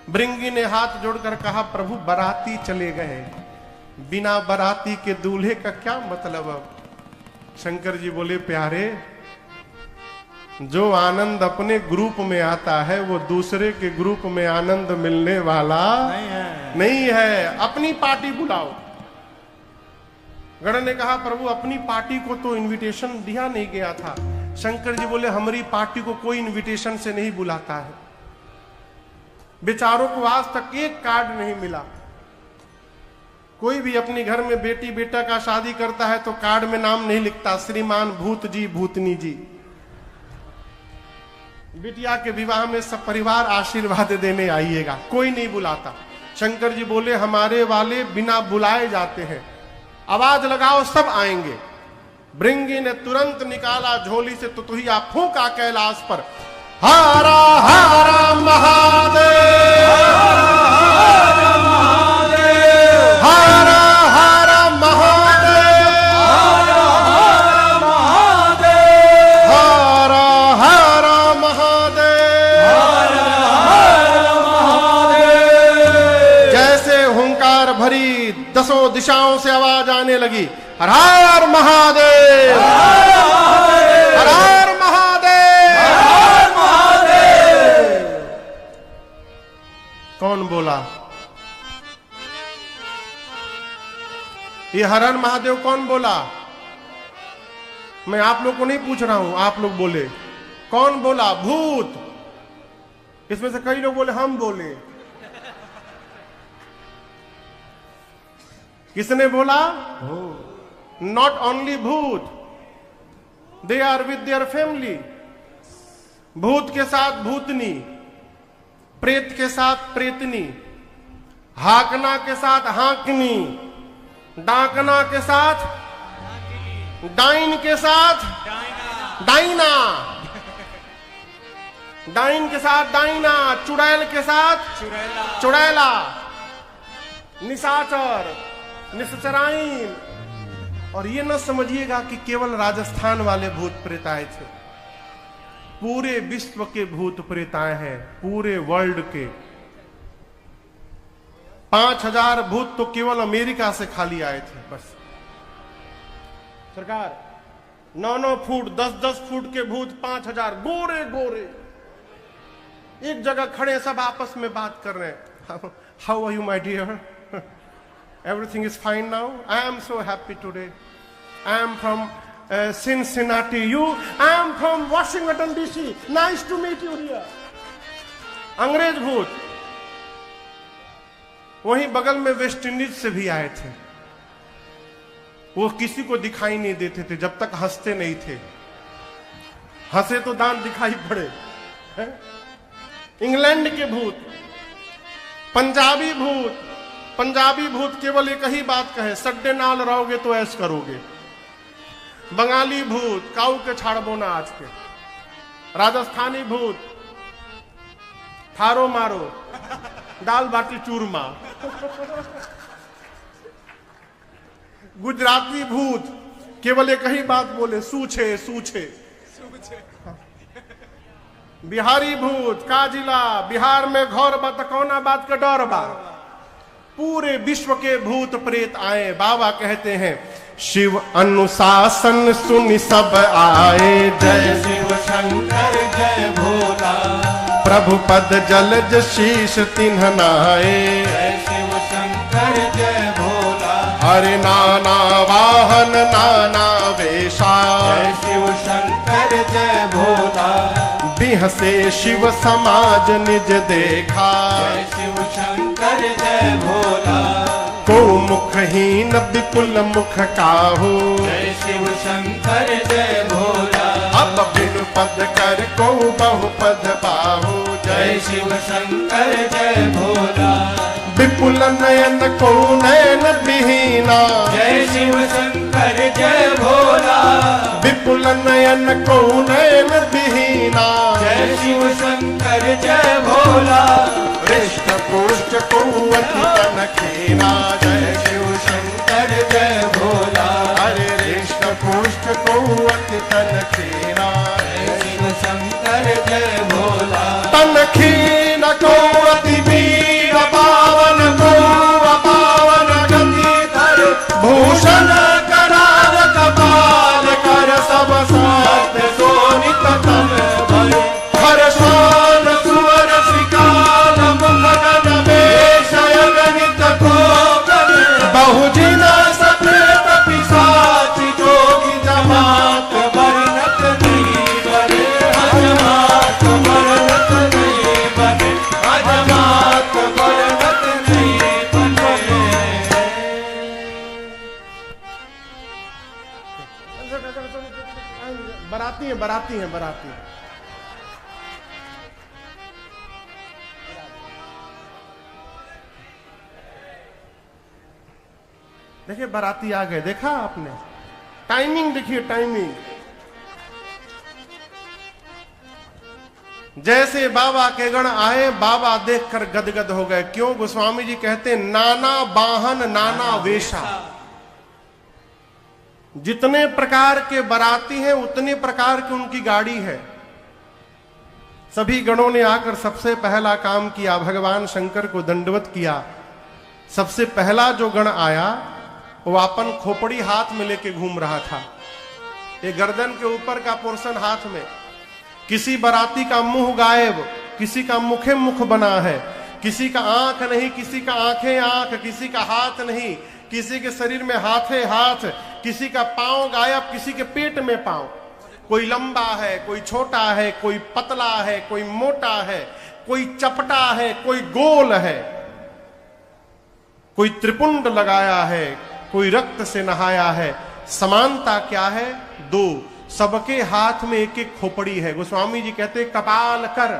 भृंगी ने हाथ जोड़कर कहा प्रभु बराती चले गए, बिना बराती के दूल्हे का क्या मतलब? अब शंकर जी बोले प्यारे, जो आनंद अपने ग्रुप में आता है वो दूसरे के ग्रुप में आनंद मिलने वाला नहीं है। अपनी पार्टी बुलाओ। गण ने कहा प्रभु अपनी पार्टी को तो इनविटेशन दिया नहीं गया था। शंकर जी बोले हमारी पार्टी को कोई इनविटेशन से नहीं बुलाता है। बेचारों को आज तक एक कार्ड नहीं मिला। कोई भी अपने घर में बेटी बेटा का शादी करता है तो कार्ड में नाम नहीं लिखता श्रीमान भूत जी भूतनी जी। बिटिया के विवाह में सब परिवार आशीर्वाद देने आइएगा, कोई नहीं बुलाता। शंकर जी बोले हमारे वाले बिना बुलाए जाते हैं, आवाज लगाओ सब आएंगे। भृंगी ने तुरंत निकाला झोली से तुतुहिया, फूंका कैलाश पर, हारा हारा महादेव, हारा हारा महादेव, हारा हारा 10 दिशाओं से आवाज आने लगी, हर हर महादेव, हर हर महादेव, हर महादेव। कौन बोला? ये हर हर महादेव कौन बोला? मैं आप लोग को नहीं पूछ रहा हूं, आप लोग बोले। कौन बोला? भूत। इसमें से कई लोग बोले हम बोले। किसने बोला? नॉट ओनली भूत, they are with their family. भूत के साथ भूतनी, प्रेत के साथ प्रेतनी, हाकना के साथ हाकनी, डाकना के साथ डाइन, के साथ डाइना, डाइन के साथ डाइना, चुड़ैल के साथ चुड़ैला, निशाचर, निश्चराइन। और ये न समझिएगा कि केवल राजस्थान वाले भूत प्रेत आए थे, पूरे विश्व के भूत प्रेत आए हैं, पूरे वर्ल्ड के। 5000 भूत तो केवल अमेरिका से खाली आए थे बस। सरकार 9-9 फुट 10-10 फुट के भूत 5000 गोरे गोरे एक जगह खड़े, सब आपस में बात कर रहे हैं। How are you my dear? Everything is fine now? I am so happy today. I am from Cincinnati. I am from Washington DC. Nice to meet you here. अंग्रेज भूत। वहीं बगल में वेस्ट इंडीज से भी आए थे। वो किसी को दिखाई नहीं देते थे जब तक हंसते नहीं थे, हंसे तो दांत दिखाई पड़े। इंग्लैंड के भूत, पंजाबी भूत। पंजाबी भूत केवल एक ही बात कहे, सड्डे नाल रहोगे तो ऐश करोगे। बंगाली भूत, काऊ के छाड़बो ना आज के। राजस्थानी भूत, थारो मारो, दाल बाटी चूरमा। गुजराती भूत केवल एक ही बात बोले, सूछे सूछे। बिहारी भूत, काजिला, बिहार में घौर बा त कौना बात का डर बा। पूरे विश्व के भूत प्रेत आए। बाबा कहते हैं शिव अनुशासन सुनि सब आए, जय शिव शंकर जय भोला। प्रभु पद जलज शीश तिन्ह नाए, जय शिव शंकर जय भोला। हरे नाना वाहन नाना वेशा, जय शिव शंकर जय भोला। बिहसे शिव समाज निज देखा, जय शिव शंकर जय भोला। को मुखहीन विपुल मुख काहू, जय शिव शंकर जय भोला। अब बिनु पद कर को बहु पद बाहू, जय शिव शंकर जय भोला। विपुल नयन को नयन विहीना, जय शिव शंकर जय भोला। विपुल नयन को नयन विहीना, जय शिव शंकर जय भोला। हृष्ट पुष्ट को अति तन खीना, जय शिव शंकर जय भोला। हरे हृष्ट पुष्ट को अति तन खीना, जय शिव शंकर जय भोला। तन खीन को अति वीर पावन को अपावन गति धर, भूषण करार कपाल कर सब साथ सोनित तन भर। हर शान सुवर श्रीकाल मुख गण वेश अगणित गोगन, बहुजिन सप्रेत पिशाच जोगी जमात वर्णत नहीं बने, अजमात वर्णत नहीं बने, अजमात वर्णत नहीं बने। बराती हैं, बराती हैं, बराती हैं। देखिए बराती आ गए, देखा आपने? टाइमिंग देखिए, टाइमिंग। जैसे बाबा के गण आए, बाबा देखकर गदगद हो गए। क्यों? गोस्वामी जी कहते नाना वाहन नाना वेशा। जितने प्रकार के बराती हैं उतने प्रकार की उनकी गाड़ी है। सभी गणों ने आकर सबसे पहला काम किया, भगवान शंकर को दंडवत किया। सबसे पहला जो गण आया वो अपन खोपड़ी हाथ में लेके घूम रहा था, ये गर्दन के ऊपर का पोर्शन हाथ में। किसी बराती का मुंह गायब, किसी का मुखे मुख बना है, किसी का आंख नहीं, किसी का आंखें आंख, किसी का हाथ नहीं, किसी के शरीर में हाथे हाथ, किसी का पांव गायब, किसी के पेट में पांव। कोई लंबा है, कोई छोटा है, कोई पतला है, कोई मोटा है, कोई चपटा है, कोई गोल है, कोई त्रिपुंड लगाया है, कोई रक्त से नहाया है। समानता क्या है? दो, सबके हाथ में एक एक खोपड़ी है। गोस्वामी जी कहते कपाल कर।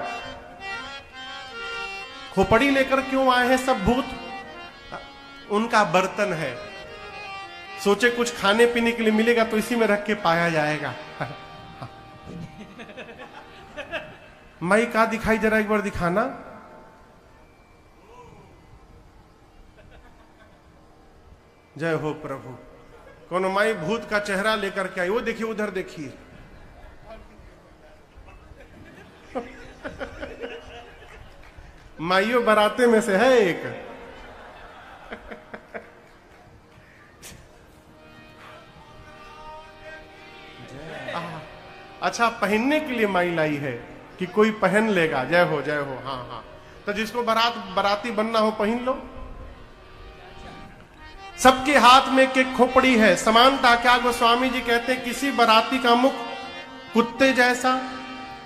खोपड़ी लेकर क्यों आए हैं सब भूत? उनका बर्तन है, सोचे कुछ खाने पीने के लिए मिलेगा तो इसी में रख के पाया जाएगा। माई का दिखाई जरा एक बार दिखाना। जय हो प्रभु। कौन माई भूत का चेहरा लेकर के आई, वो देखिए, उधर देखिए। माइयो बराते में से है एक। अच्छा, पहनने के लिए माई लाई है कि कोई पहन लेगा। जय हो जय हो। हाँ हाँ, तो जिसको बराती बनना हो पहन लो। सबके हाथ में एक खोपड़ी है। समानता क्या? गोस्वामी जी कहते हैं किसी बराती का मुख कुत्ते जैसा,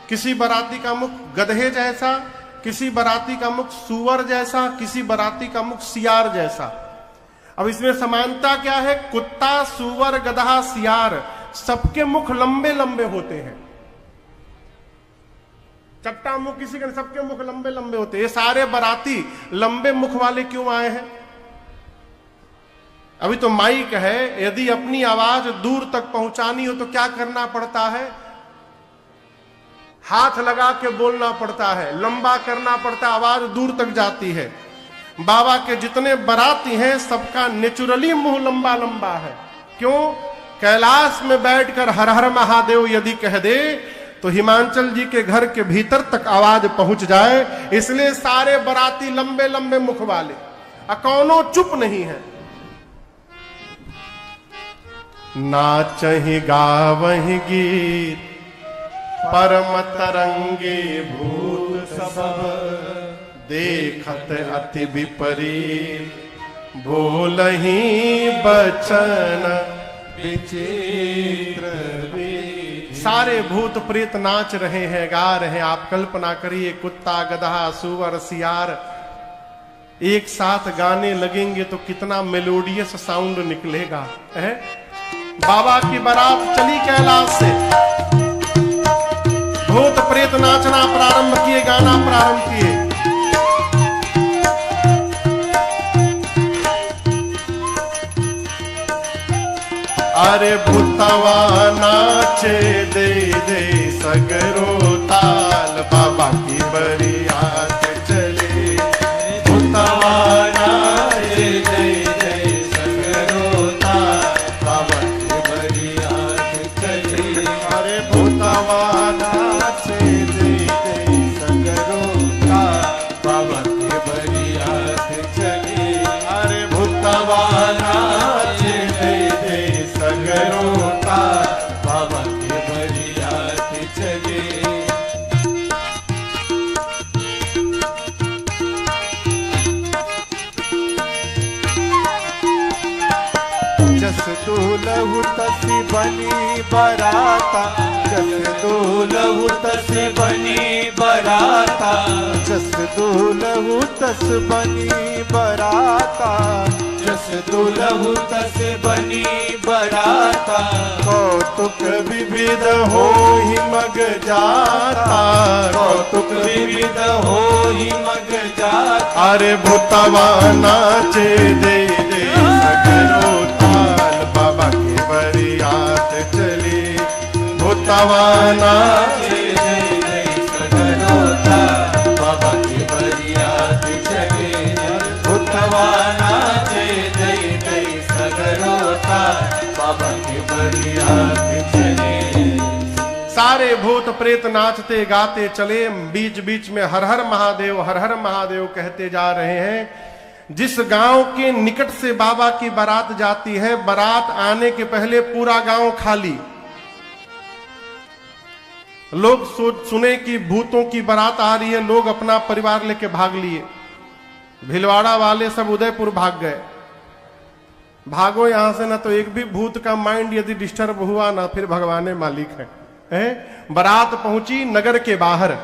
किसी बराती का मुख गधे जैसा, किसी बराती का मुख सूअर जैसा, किसी बराती का मुख सियार जैसा। अब इसमें समानता क्या है? कुत्ता, सूअर, गधा, सियार, सबके मुख लंबे लंबे होते हैं। चट्टा मुख किसी का, सबके मुख लंबे लंबे होते हैं। ये सारे बराती लंबे मुख वाले क्यों आए हैं? अभी तो माइक है, यदि अपनी आवाज दूर तक पहुंचानी हो तो क्या करना पड़ता है? हाथ लगा के बोलना पड़ता है, लंबा करना पड़ता है, आवाज दूर तक जाती है। बाबा के जितने बराती हैं सबका नेचुरली मुंह लंबा लंबा है। क्यों? कैलाश में बैठकर हर हर महादेव यदि कह दे तो हिमांचल जी के घर के भीतर तक आवाज पहुंच जाए, इसलिए सारे बराती लंबे लंबे मुख वाले, कौनो चुप नहीं है। नाचहि गावहि गीत परम तरंगे भूत सब, देखत अति विपरीत बोलहि बचन विचित्र। सारे भूत प्रेत नाच रहे हैं, गा रहे हैं। आप कल्पना करिए, कुत्ता, गधा, सूअर, सियार एक साथ गाने लगेंगे तो कितना मेलोडियस साउंड निकलेगा है? बाबा की बारात चली कैलाश से, भूत प्रेत नाचना प्रारंभ किए, गाना प्रारंभ किए। अरे भूतवा नाचे दे दे सगरो ताल, बाबा की बरियात चले। भूतवा नाचे दे दे सगरो ताल, बाबा की बरियात चले। अरे भूतवा नाचे दे दे सगरो ताल, बाबा की बरियात चले। अरे भूतवा नाचे दे दे सगरो ताल, बाबा की बरियात चले। जस दूलहु तसी बनी बराता, जस दूलहु तसी बनी बराता, जस दूलहु तस बनी बराता, जस दूलहु तस बनी बराता। कौतुक विविध हो ही मग जाता, कौतुक विविध हो ही मग जाता। अरे भूतवा नाचे दे दे सगरो ताल, बाबा की बरियात चली। भूतवा नाचे दे दे सगरो ताल, बाबा की बरियात चले। भूतवा नाचे दे दे सगरो ताल, बाबा की बरियात चले। सारे भूत प्रेत नाचते गाते चले। बीच बीच में हर हर महादेव कहते जा रहे हैं। जिस गांव के निकट से बाबा की बारात जाती है, बारात आने के पहले पूरा गांव खाली। लोग सुने कि भूतों की बारात आ रही है, लोग अपना परिवार लेके भाग लिए। भिलवाड़ा वाले सब उदयपुर भाग गए। भागो यहां से, ना तो एक भी भूत का माइंड यदि डिस्टर्ब हुआ ना फिर भगवान मालिक है। बारात पहुंची नगर के बाहर।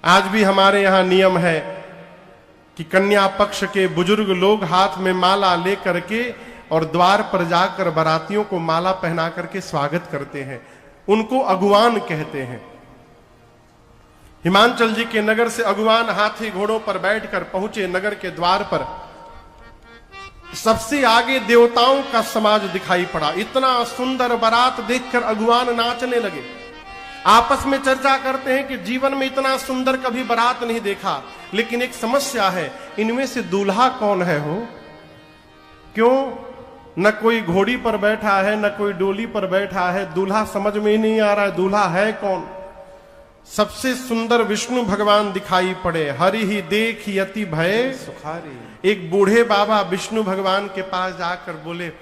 आज भी हमारे यहां नियम है कि कन्या पक्ष के बुजुर्ग लोग हाथ में माला लेकर के और द्वार पर जाकर बारातियों को माला पहना करके स्वागत करते हैं। उनको अगुवान कहते हैं। हिमांचल जी के नगर से अगुवान हाथी घोड़ों पर बैठकर पहुंचे नगर के द्वार पर। सबसे आगे देवताओं का समाज दिखाई पड़ा। इतना सुंदर बारात देखकर अगुवान नाचने लगे। आपस में चर्चा करते हैं कि जीवन में इतना सुंदर कभी बारात नहीं देखा, लेकिन एक समस्या है, इनमें से दूल्हा कौन है हो? क्यों? न कोई घोड़ी पर बैठा है, न कोई डोली पर बैठा है। दूल्हा समझ में ही नहीं आ रहा है, दूल्हा है कौन? सबसे सुंदर विष्णु भगवान दिखाई पड़े। हरि ही देख यति भय सुखारी। एक बूढ़े बाबा विष्णु भगवान के पास जाकर बोले,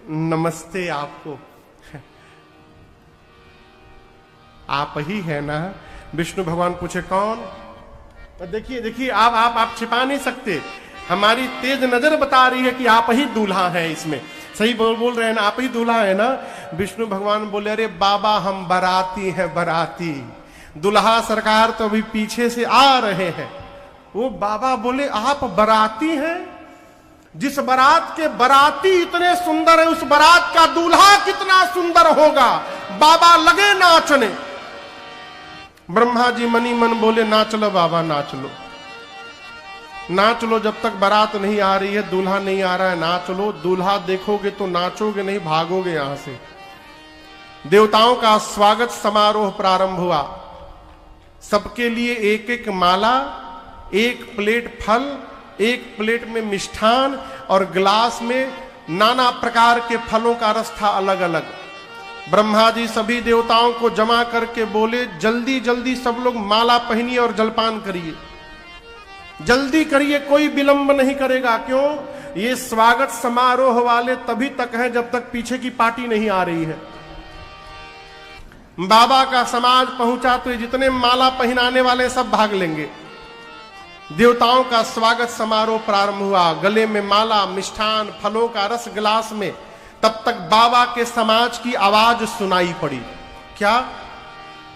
नमस्ते आपको। आप ही है ना? विष्णु भगवान पूछे, कौन? देखिए देखिए, आप छिपा नहीं सकते। हमारी तेज नजर बता रही है कि आप ही दूल्हा हैं। इसमें सही बोल रहे हैं ना, आप ही दूल्हा है ना? विष्णु भगवान बोले, अरे बाबा हम बाराती हैं, बाराती। दुल्हा सरकार तो अभी पीछे से आ रहे हैं। वो बाबा बोले, आप बाराती हैं? जिस बारात के बाराती इतने सुंदर है, उस बारात का दूल्हा कितना सुंदर होगा। बाबा लगे नाचने। ब्रह्मा जी मनी मन बोले, नाच लो बाबा, नाच लो, नाच लो। जब तक बारात नहीं आ रही है, दूल्हा नहीं आ रहा है, नाच लो। दूल्हा देखोगे तो नाचोगे नहीं, भागोगे यहां से। देवताओं का स्वागत समारोह प्रारंभ हुआ। सबके लिए एक एक माला, एक प्लेट फल, एक प्लेट में मिष्ठान और गिलास में नाना प्रकार के फलों का रस था अलग अलग। ब्रह्मा जी सभी देवताओं को जमा करके बोले, जल्दी जल्दी सब लोग माला पहनिए और जलपान करिए, जल्दी करिए, कोई विलंब नहीं करेगा। क्यों? ये स्वागत समारोह वाले तभी तक है जब तक पीछे की पार्टी नहीं आ रही है। बाबा का समाज पहुंचा तो जितने माला पहनाने वाले सब भाग लेंगे। देवताओं का स्वागत समारोह प्रारंभ हुआ। गले में माला, मिष्ठान, फलों का रस गिलास में। तब तक बाबा के समाज की आवाज सुनाई पड़ी। क्या?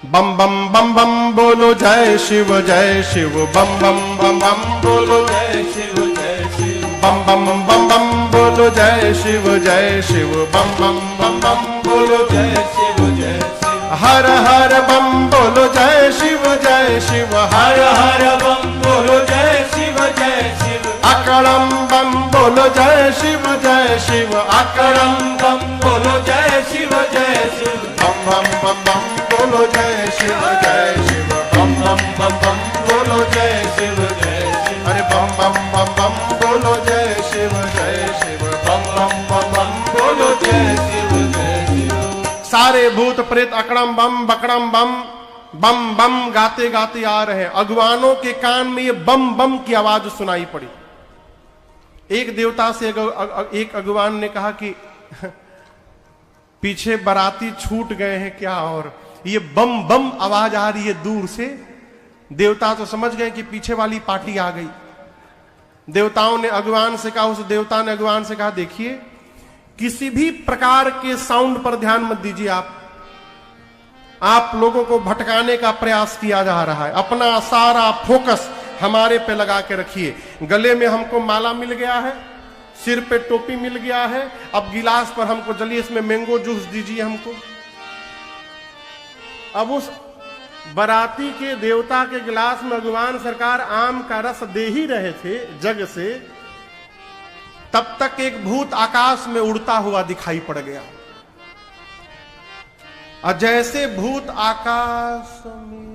बम बम बम बम बोलो जय शिव जय शिव, बम बम बम बम बोलो जय शिव जय शिव, बम बम बम बम बोलो जय शिव जय शिव, बम बम बम बम बोलो जय शिव जय शिव, हर हर बम बोलो जय शिव जय शिव, हर हर बम बोलो जय शिव जय शिव, अकड़म बम बोलो जय शिव जय शिव, अकड़म बम बोलो जय शिव जय शिव, बम बम बम बम बोलो जय शिव जय शिव, बम बम बम बम बोलो जय शिव जय शिव, अरे बम बम बम बम बोलो जय शिव जय शिव, बम बम बम बम बोलो जय शिव जय शिव। सारे भूत प्रेत अकड़म बम बकड़म बम बम बम गाते गाते आ रहे हैं। अगुवानों के कान में ये बम बम की आवाज सुनाई पड़ी। एक देवता से एक अगुवान ने कहा कि पीछे बाराती छूट गए हैं क्या, और ये बम बम आवाज आ रही है दूर से। देवता तो समझ गए कि पीछे वाली पार्टी आ गई। देवताओं ने अगुवान से कहा, उस देवता ने अगुवान से कहा, देखिए किसी भी प्रकार के साउंड पर ध्यान मत दीजिए। आप लोगों को भटकाने का प्रयास किया जा रहा है। अपना सारा फोकस हमारे पे लगा के रखिए। गले में हमको माला मिल गया है, सिर पे टोपी मिल गया है, अब गिलास पर हमको जल्दी इसमें मैंगो जूस दीजिए हमको। अब उस बाराती के देवता के गिलास में भगवान सरकार आम का रस दे ही रहे थे जग से, तब तक एक भूत आकाश में उड़ता हुआ दिखाई पड़ गया। और जैसे भूत आकाश में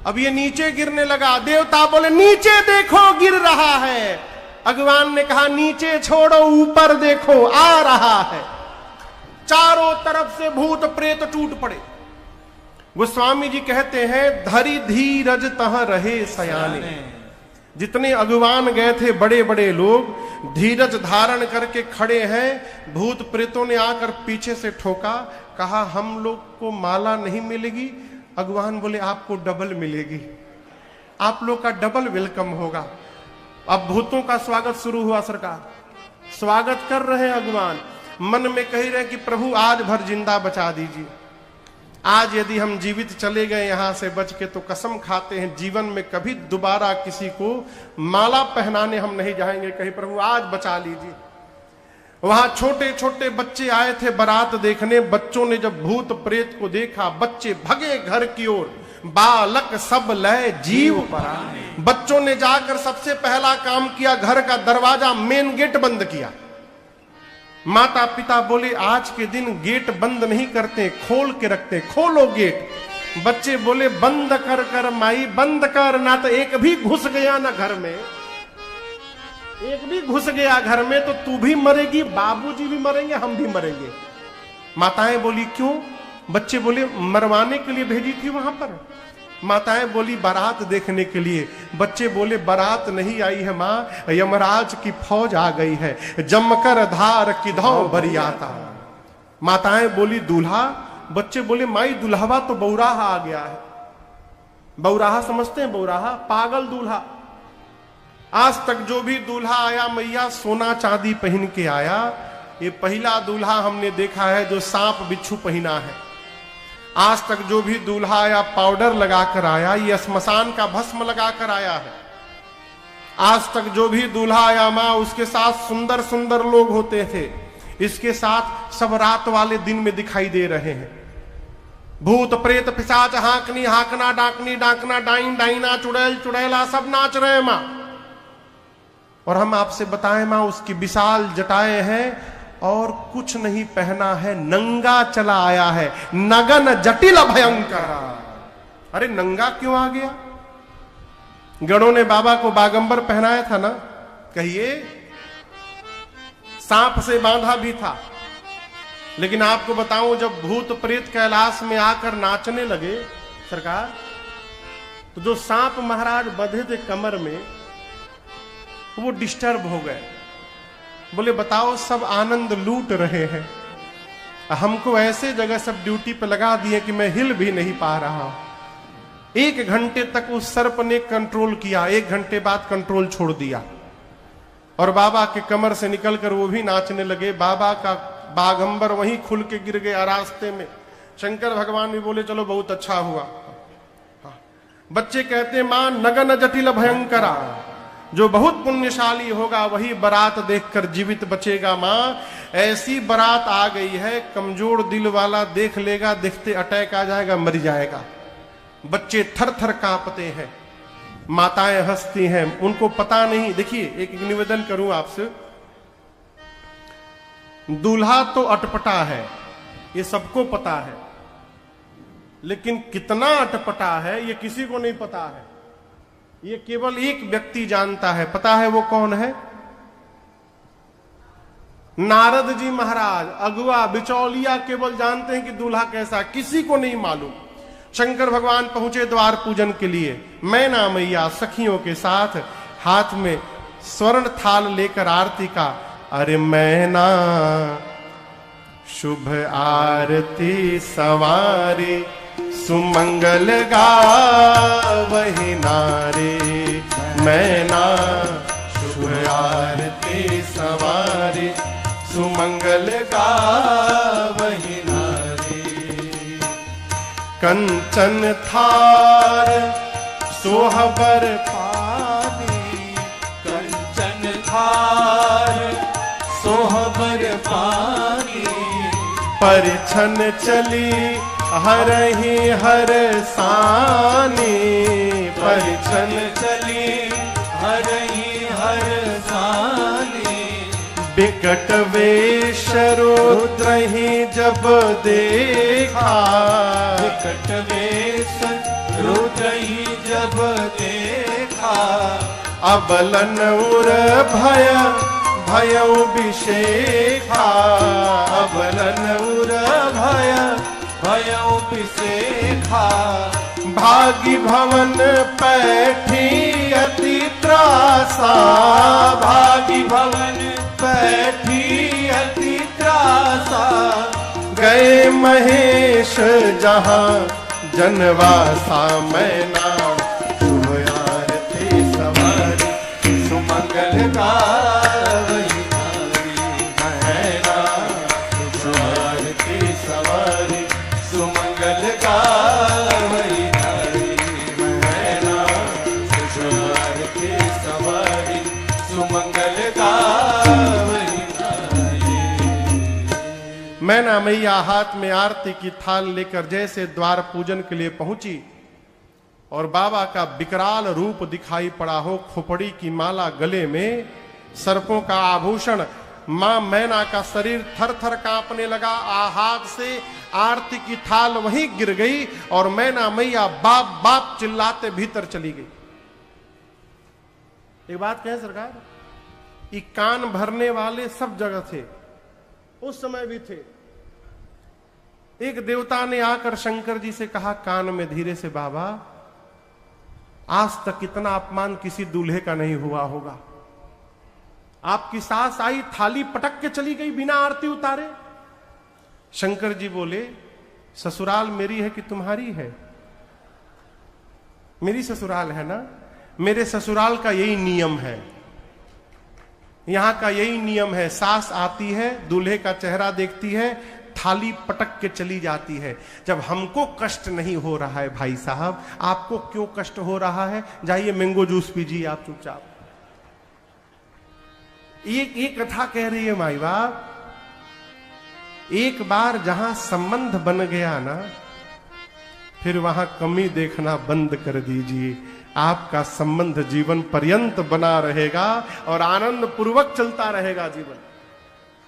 अब ये नीचे गिरने लगा। देवता बोले, नीचे देखो गिर रहा है। भगवान ने कहा, नीचे छोड़ो ऊपर देखो आ रहा है। चारों तरफ से भूत प्रेत टूट पड़े। गोस्वामी जी कहते हैं धरि धीरज तह रहे सयाने। जितने अगुवान गए थे बड़े बड़े लोग धीरज धारण करके खड़े हैं। भूत प्रेतों ने आकर पीछे से ठोका, कहा हम लोग को माला नहीं मिलेगी। अगुवान बोले आपको डबल मिलेगी, आप लोग का डबल वेलकम होगा। अब भूतों का स्वागत शुरू हुआ। सरकार स्वागत कर रहे हैं अगुवान, मन में कह रहे कि प्रभु आज भर जिंदा बचा दीजिए। आज यदि हम जीवित चले गए यहां से बच के तो कसम खाते हैं जीवन में कभी दोबारा किसी को माला पहनाने हम नहीं जाएंगे। कहीं प्रभु आज बचा लीजिए। वहां छोटे छोटे बच्चे आए थे बारात देखने। बच्चों ने जब भूत प्रेत को देखा, बच्चे भगे घर की ओर। बालक सब लय जीव पराने। बच्चों ने जाकर सबसे पहला काम किया, घर का दरवाजा मेन गेट बंद किया। माता पिता बोले आज के दिन गेट बंद नहीं करते, खोल के रखते, खोलो गेट। बच्चे बोले बंद कर कर माई बंद कर, ना तो एक भी घुस गया ना घर में, एक भी घुस गया घर में तो तू भी मरेगी, बाबूजी भी मरेंगे, हम भी मरेंगे। माताएं बोली क्यों? बच्चे बोले मरवाने के लिए भेजी थी वहां पर। माताएं बोली बारात देखने के लिए। बच्चे बोले बारात नहीं आई है मां, यमराज की फौज आ गई है, जमकर धार किधौ बरियाता। माताएं बोली दूल्हा। बच्चे बोले माई दुल्हवा तो बौराहा आ गया है। बौराहा समझते हैं? बौराहा पागल दूल्हा। आज तक जो भी दूल्हा आया मैया सोना चांदी पहन के आया। ये पहला दूल्हा हमने देखा है जो सांप बिच्छू पहना है। आज तक जो भी दूल्हा आया पाउडर लगाकर आया, ये श्मशान का भस्म लगाकर आया है। आज तक जो भी दूल्हा आया मां उसके साथ सुंदर सुंदर लोग होते थे, इसके साथ सब रात वाले दिन में दिखाई दे रहे हैं। भूत प्रेत पिशाच हाकनी हाकना डाकनी डाकना डाइन डाइना चुड़ैल चुड़ैला सब नाच रहे मां। और हम आपसे बताएं मां उसकी विशाल जटाएं हैं और कुछ नहीं पहना है, नंगा चला आया है, नगन जटिल भयंकर। अरे नंगा क्यों आ गया? गणों ने बाबा को बागंबर पहनाया था ना, कहिए सांप से बांधा भी था। लेकिन आपको बताऊं जब भूत प्रेत कैलाश में आकर नाचने लगे सरकार, तो जो सांप महाराज बंधे थे कमर में वो डिस्टर्ब हो गए। बोले बताओ सब आनंद लूट रहे हैं, हमको ऐसे जगह सब ड्यूटी पे लगा दिए कि मैं हिल भी नहीं पा रहा। 1 घंटे तक उस सर्प ने कंट्रोल किया, 1 घंटे बाद कंट्रोल छोड़ दिया और बाबा के कमर से निकलकर वो भी नाचने लगे। बाबा का बागंबर वहीं खुल के गिर गया रास्ते में। शंकर भगवान भी बोले चलो बहुत अच्छा हुआ। बच्चे कहते मां नगन जटिल भयंकरा, जो बहुत पुण्यशाली होगा वही बारात देखकर जीवित बचेगा। मां ऐसी बारात आ गई है, कमजोर दिल वाला देख लेगा, देखते अटैक आ जाएगा, मर जाएगा। बच्चे थर थर कांपते हैं, माताएं हंसती हैं, उनको पता नहीं। देखिए एक निवेदन करूं आपसे, दूल्हा तो अटपटा है ये सबको पता है, लेकिन कितना अटपटा है ये किसी को नहीं पता है। ये केवल एक व्यक्ति जानता है। पता है वो कौन है? नारद जी महाराज, अगुआ बिचौलिया केवल जानते हैं कि दूल्हा कैसा, किसी को नहीं मालूम। शंकर भगवान पहुंचे द्वार पूजन के लिए। मैना मैया सखियों के साथ हाथ में स्वर्ण थाल लेकर आरती का। अरे मैना शुभ आरती सवारे, सुमंगल गावहि नारे। मैना शुभ आरती सवारे, सुमंगल गावहि नारे। कंचन थार सोहबर पानी, कंचन थार सोहबर पानी। परिछन चली हरहि हर सानी। परिछन चली हरहि हर सानी। बिकट वेश रुद्रहि जब देखा। बिकट वेश रुद्रहि जब देखा। अबलन उर भय भयउ विशेखा। अबलन उर भय भय ज्यों पिसेखा। भागी भवन पैठी अति त्रासा, भागी भवन पैठी अति त्रासा। गए महेश जहाँ जनवासा, मैना शुभ आरती सवारी, सुमंगल गावई नारी। मैना शुभ आरती सवारी, सुमंगल गावई नारी। मैना शुभ आरती सवारी, सुमंगल गावई नारी। मैना मैया हाथ में आरती की थाल लेकर जैसे द्वार पूजन के लिए पहुंची और बाबा का विकराल रूप दिखाई पड़ा हो, खोपड़ी की माला गले में, सर्पों का आभूषण, मां मैना का शरीर थर थर कांपने लगा। हाथ से आरती की थाल वहीं गिर गई और मैना मैया बाप बाप चिल्लाते भीतर चली गई। एक बात कहें सरकार, ये कान भरने वाले सब जगह थे, उस समय भी थे। एक देवता ने आकर शंकर जी से कहा कान में धीरे से, बाबा आज तक इतना अपमान किसी दूल्हे का नहीं हुआ होगा। आपकी सास आई, थाली पटक के चली गई बिना आरती उतारे। शंकर जी बोले ससुराल मेरी है कि तुम्हारी है? मेरी ससुराल है ना। मेरे ससुराल का यही नियम है, यहां का यही नियम है। सास आती है, दूल्हे का चेहरा देखती है, थाली पटक के चली जाती है। जब हमको कष्ट नहीं हो रहा है भाई साहब, आपको क्यों कष्ट हो रहा है? जाइए मैंगो जूस पीजिए आप चुपचाप। ये कथा कह रही है माई बाप, एक बार जहां संबंध बन गया ना, फिर वहां कमी देखना बंद कर दीजिए। आपका संबंध जीवन पर्यंत बना रहेगा और आनंद पूर्वक चलता रहेगा जीवन।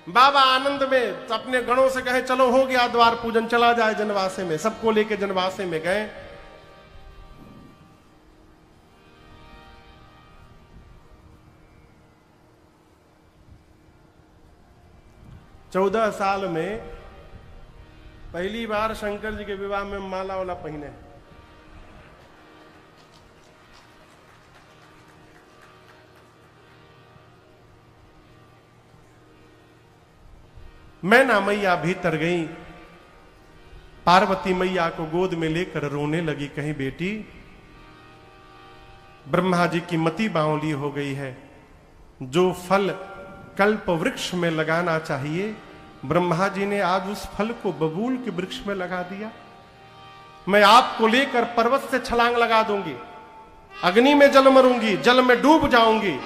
बाबा आनंद में अपने गणों से कहे चलो हो गया द्वार पूजन, चला जाए जनवासे में। सबको लेके जनवासे में गए। चौदह साल में पहली बार शंकर जी के विवाह में माला वाला पहने। मैना मैया भीतर गई, पार्वती मैया को गोद में लेकर रोने लगी। कहीं बेटी ब्रह्मा जी की मति बावली हो गई है। जो फल कल्प वृक्ष में लगाना चाहिए, ब्रह्मा जी ने आज उस फल को बबूल के वृक्ष में लगा दिया। मैं आपको लेकर पर्वत से छलांग लगा दूंगी, अग्नि में जल मरूंगी, जल में डूब जाऊंगी।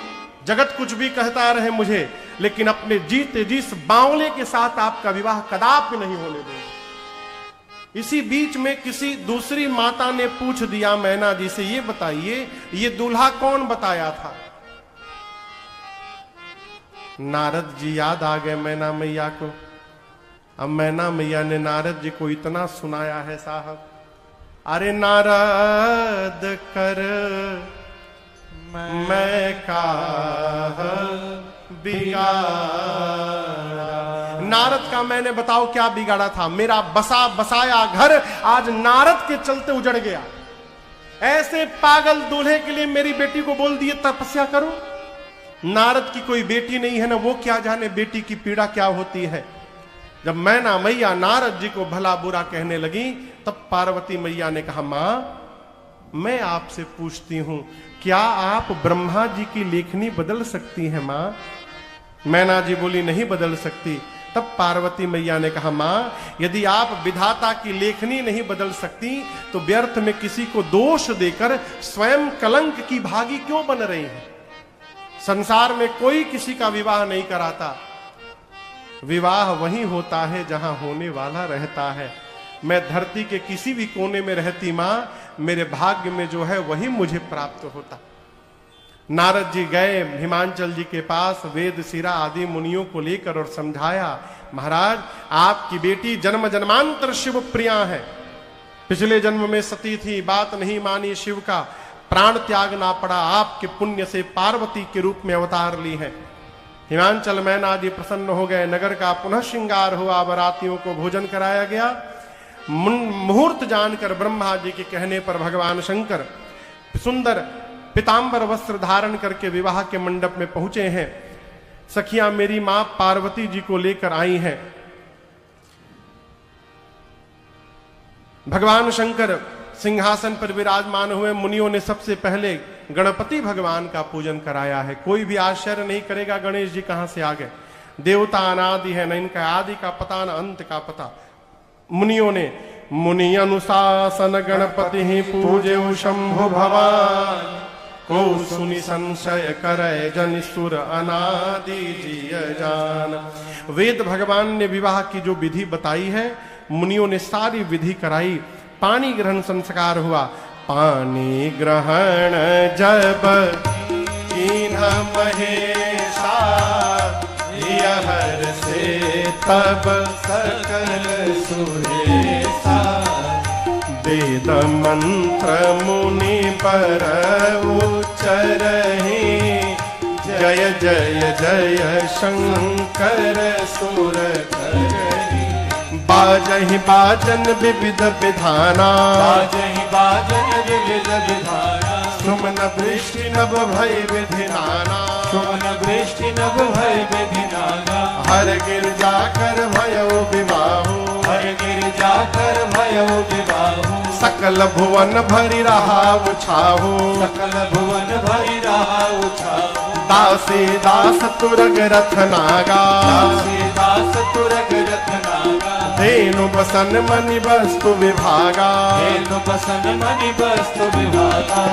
जगत कुछ भी कहता रहे मुझे, लेकिन अपने जीते जी इस बावले के साथ आपका विवाह कदापि नहीं होने दूंगा। इसी बीच में किसी दूसरी माता ने पूछ दिया मैना जी से, ये बताइए ये दूल्हा कौन बताया था? नारद जी याद आ गए मैना मैया को। अब मैना मैया ने नारद जी को इतना सुनाया है साहब, अरे नारद कर मैं का बिगाड़ा। नारद का मैंने बताओ क्या बिगाड़ा था? मेरा बसा बसाया घर आज नारद के चलते उजड़ गया। ऐसे पागल दूल्हे के लिए मेरी बेटी को बोल दिए तपस्या करो। नारद की कोई बेटी नहीं है ना, वो क्या जाने बेटी की पीड़ा क्या होती है। जब मैना मैया नारद जी को भला बुरा कहने लगी, तब पार्वती मैया ने कहा मां मैं आपसे पूछती हूं, क्या आप ब्रह्मा जी की लेखनी बदल सकती हैं मां? मैना जी बोली नहीं बदल सकती। तब पार्वती मैया ने कहा मां यदि आप विधाता की लेखनी नहीं बदल सकती तो व्यर्थ में किसी को दोष देकर स्वयं कलंक की भागी क्यों बन रही हैं? संसार में कोई किसी का विवाह नहीं कराता, विवाह वही होता है जहां होने वाला रहता है। मैं धरती के किसी भी कोने में रहती मां, मेरे भाग्य में जो है वही मुझे प्राप्त होता। नारद जी गए हिमांचल जी के पास, वेद शिरा आदि मुनियों को लेकर और समझाया, महाराज आपकी बेटी जन्म जन्मांतर शिव प्रिया है। पिछले जन्म में सती थी, बात नहीं मानी शिव का, प्राण त्यागना पड़ा, आपके पुण्य से पार्वती के रूप में अवतार ली है। हिमांचल मैना जी प्रसन्न हो गए, नगर का पुनः श्रृंगार हुआ, बारातियों को भोजन कराया गया। मुहूर्त जानकर ब्रह्मा जी के कहने पर भगवान शंकर सुंदर पीतांबर वस्त्र धारण करके विवाह के मंडप में पहुंचे हैं। सखियां मेरी मां पार्वती जी को लेकर आई हैं। भगवान शंकर सिंहासन पर विराजमान हुए। मुनियों ने सबसे पहले गणपति भगवान का पूजन कराया है। कोई भी आश्चर्य नहीं करेगा गणेश जी कहां से आ गए। देवता अनादि है, न इनका आदि का पता न अंत का पता। मुनियों ने मुनि अनुशासन गणपति ही पूजे शंभु भवान, को सुनि संशय करे जन सुर अनादि जिय जान। वेद भगवान ने विवाह की जो विधि बताई है, मुनियों ने सारी विधि कराई। पानी ग्रहण संस्कार हुआ। पानी ग्रहण जब कीन्ह महेशा, हर से तब सकल सुरेशा। वेद मंत्र मुनि पर उच्चरहि, जय जय जय शंकर सुर करहि। बाजहि बाजन विविध विधाना, बाजहि बाजन विविध विधाना। सुमन वृष्टि नभ भय विधिनाना, सुमन वृष्टि नभ भय विधिनाना। हर गिर जाकर भयो विवाहो, हर गिर जाकर भयो विवाहो। सकल भुवन भरि रहा उछाहो, सकल भुवन भरि रहा उछाहो। दासी दास तुरग रथ नागा, दासी दास तुरग रथ नागा। धेनु बसन मणि वस्तु विभागा, धेनु बसन मणि वस्तु विभागा।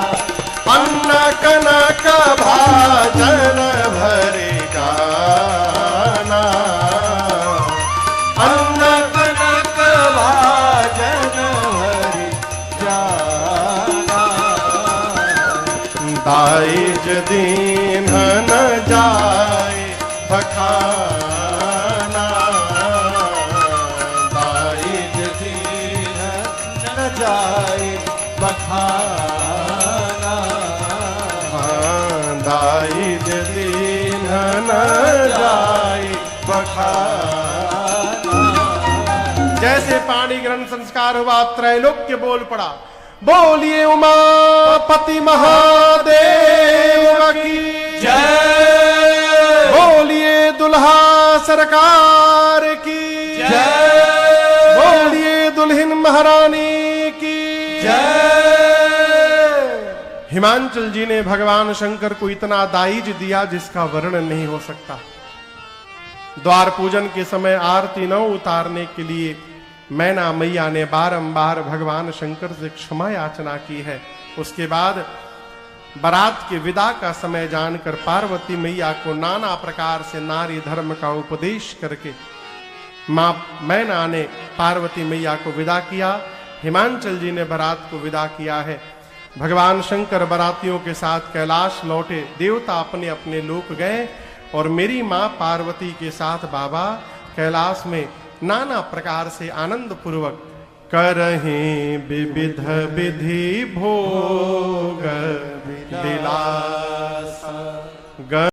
अन्न कनक भाजन भरे गाना, अन्न कनक भाजन भरे जाना। दाइज दीन न जाए बखाना, दाइज दीन न जाए बखाना। दाइज दीन न जाए बखाना। जैसे पाणी ग्रहण संस्कार हुआ, त्रैलोक्य बोल पड़ा, बोलिए उमापति महादेव की जय। बोलिए दुल्हा सरकार की जय। बोलिए दुल्हन महारानी की जय। हिमांचल जी ने भगवान शंकर को इतना दाइज दिया जिसका वर्णन नहीं हो सकता। द्वार पूजन के समय आरती न उतारने के लिए मैना मैया ने बारंबार भगवान शंकर से क्षमा याचना की है। उसके बाद बारात के विदा का समय जानकर पार्वती मैया को नाना प्रकार से नारी धर्म का उपदेश करके मां मैना ने पार्वती मैया को विदा किया। हिमांचल जी ने बारात को विदा किया है। भगवान शंकर बारातियों के साथ कैलाश लौटे। देवता अपने अपने लोक गए और मेरी मां पार्वती के साथ बाबा कैलाश में नाना प्रकार से आनंद पूर्वक करहीं विविध विधि भोग विलास।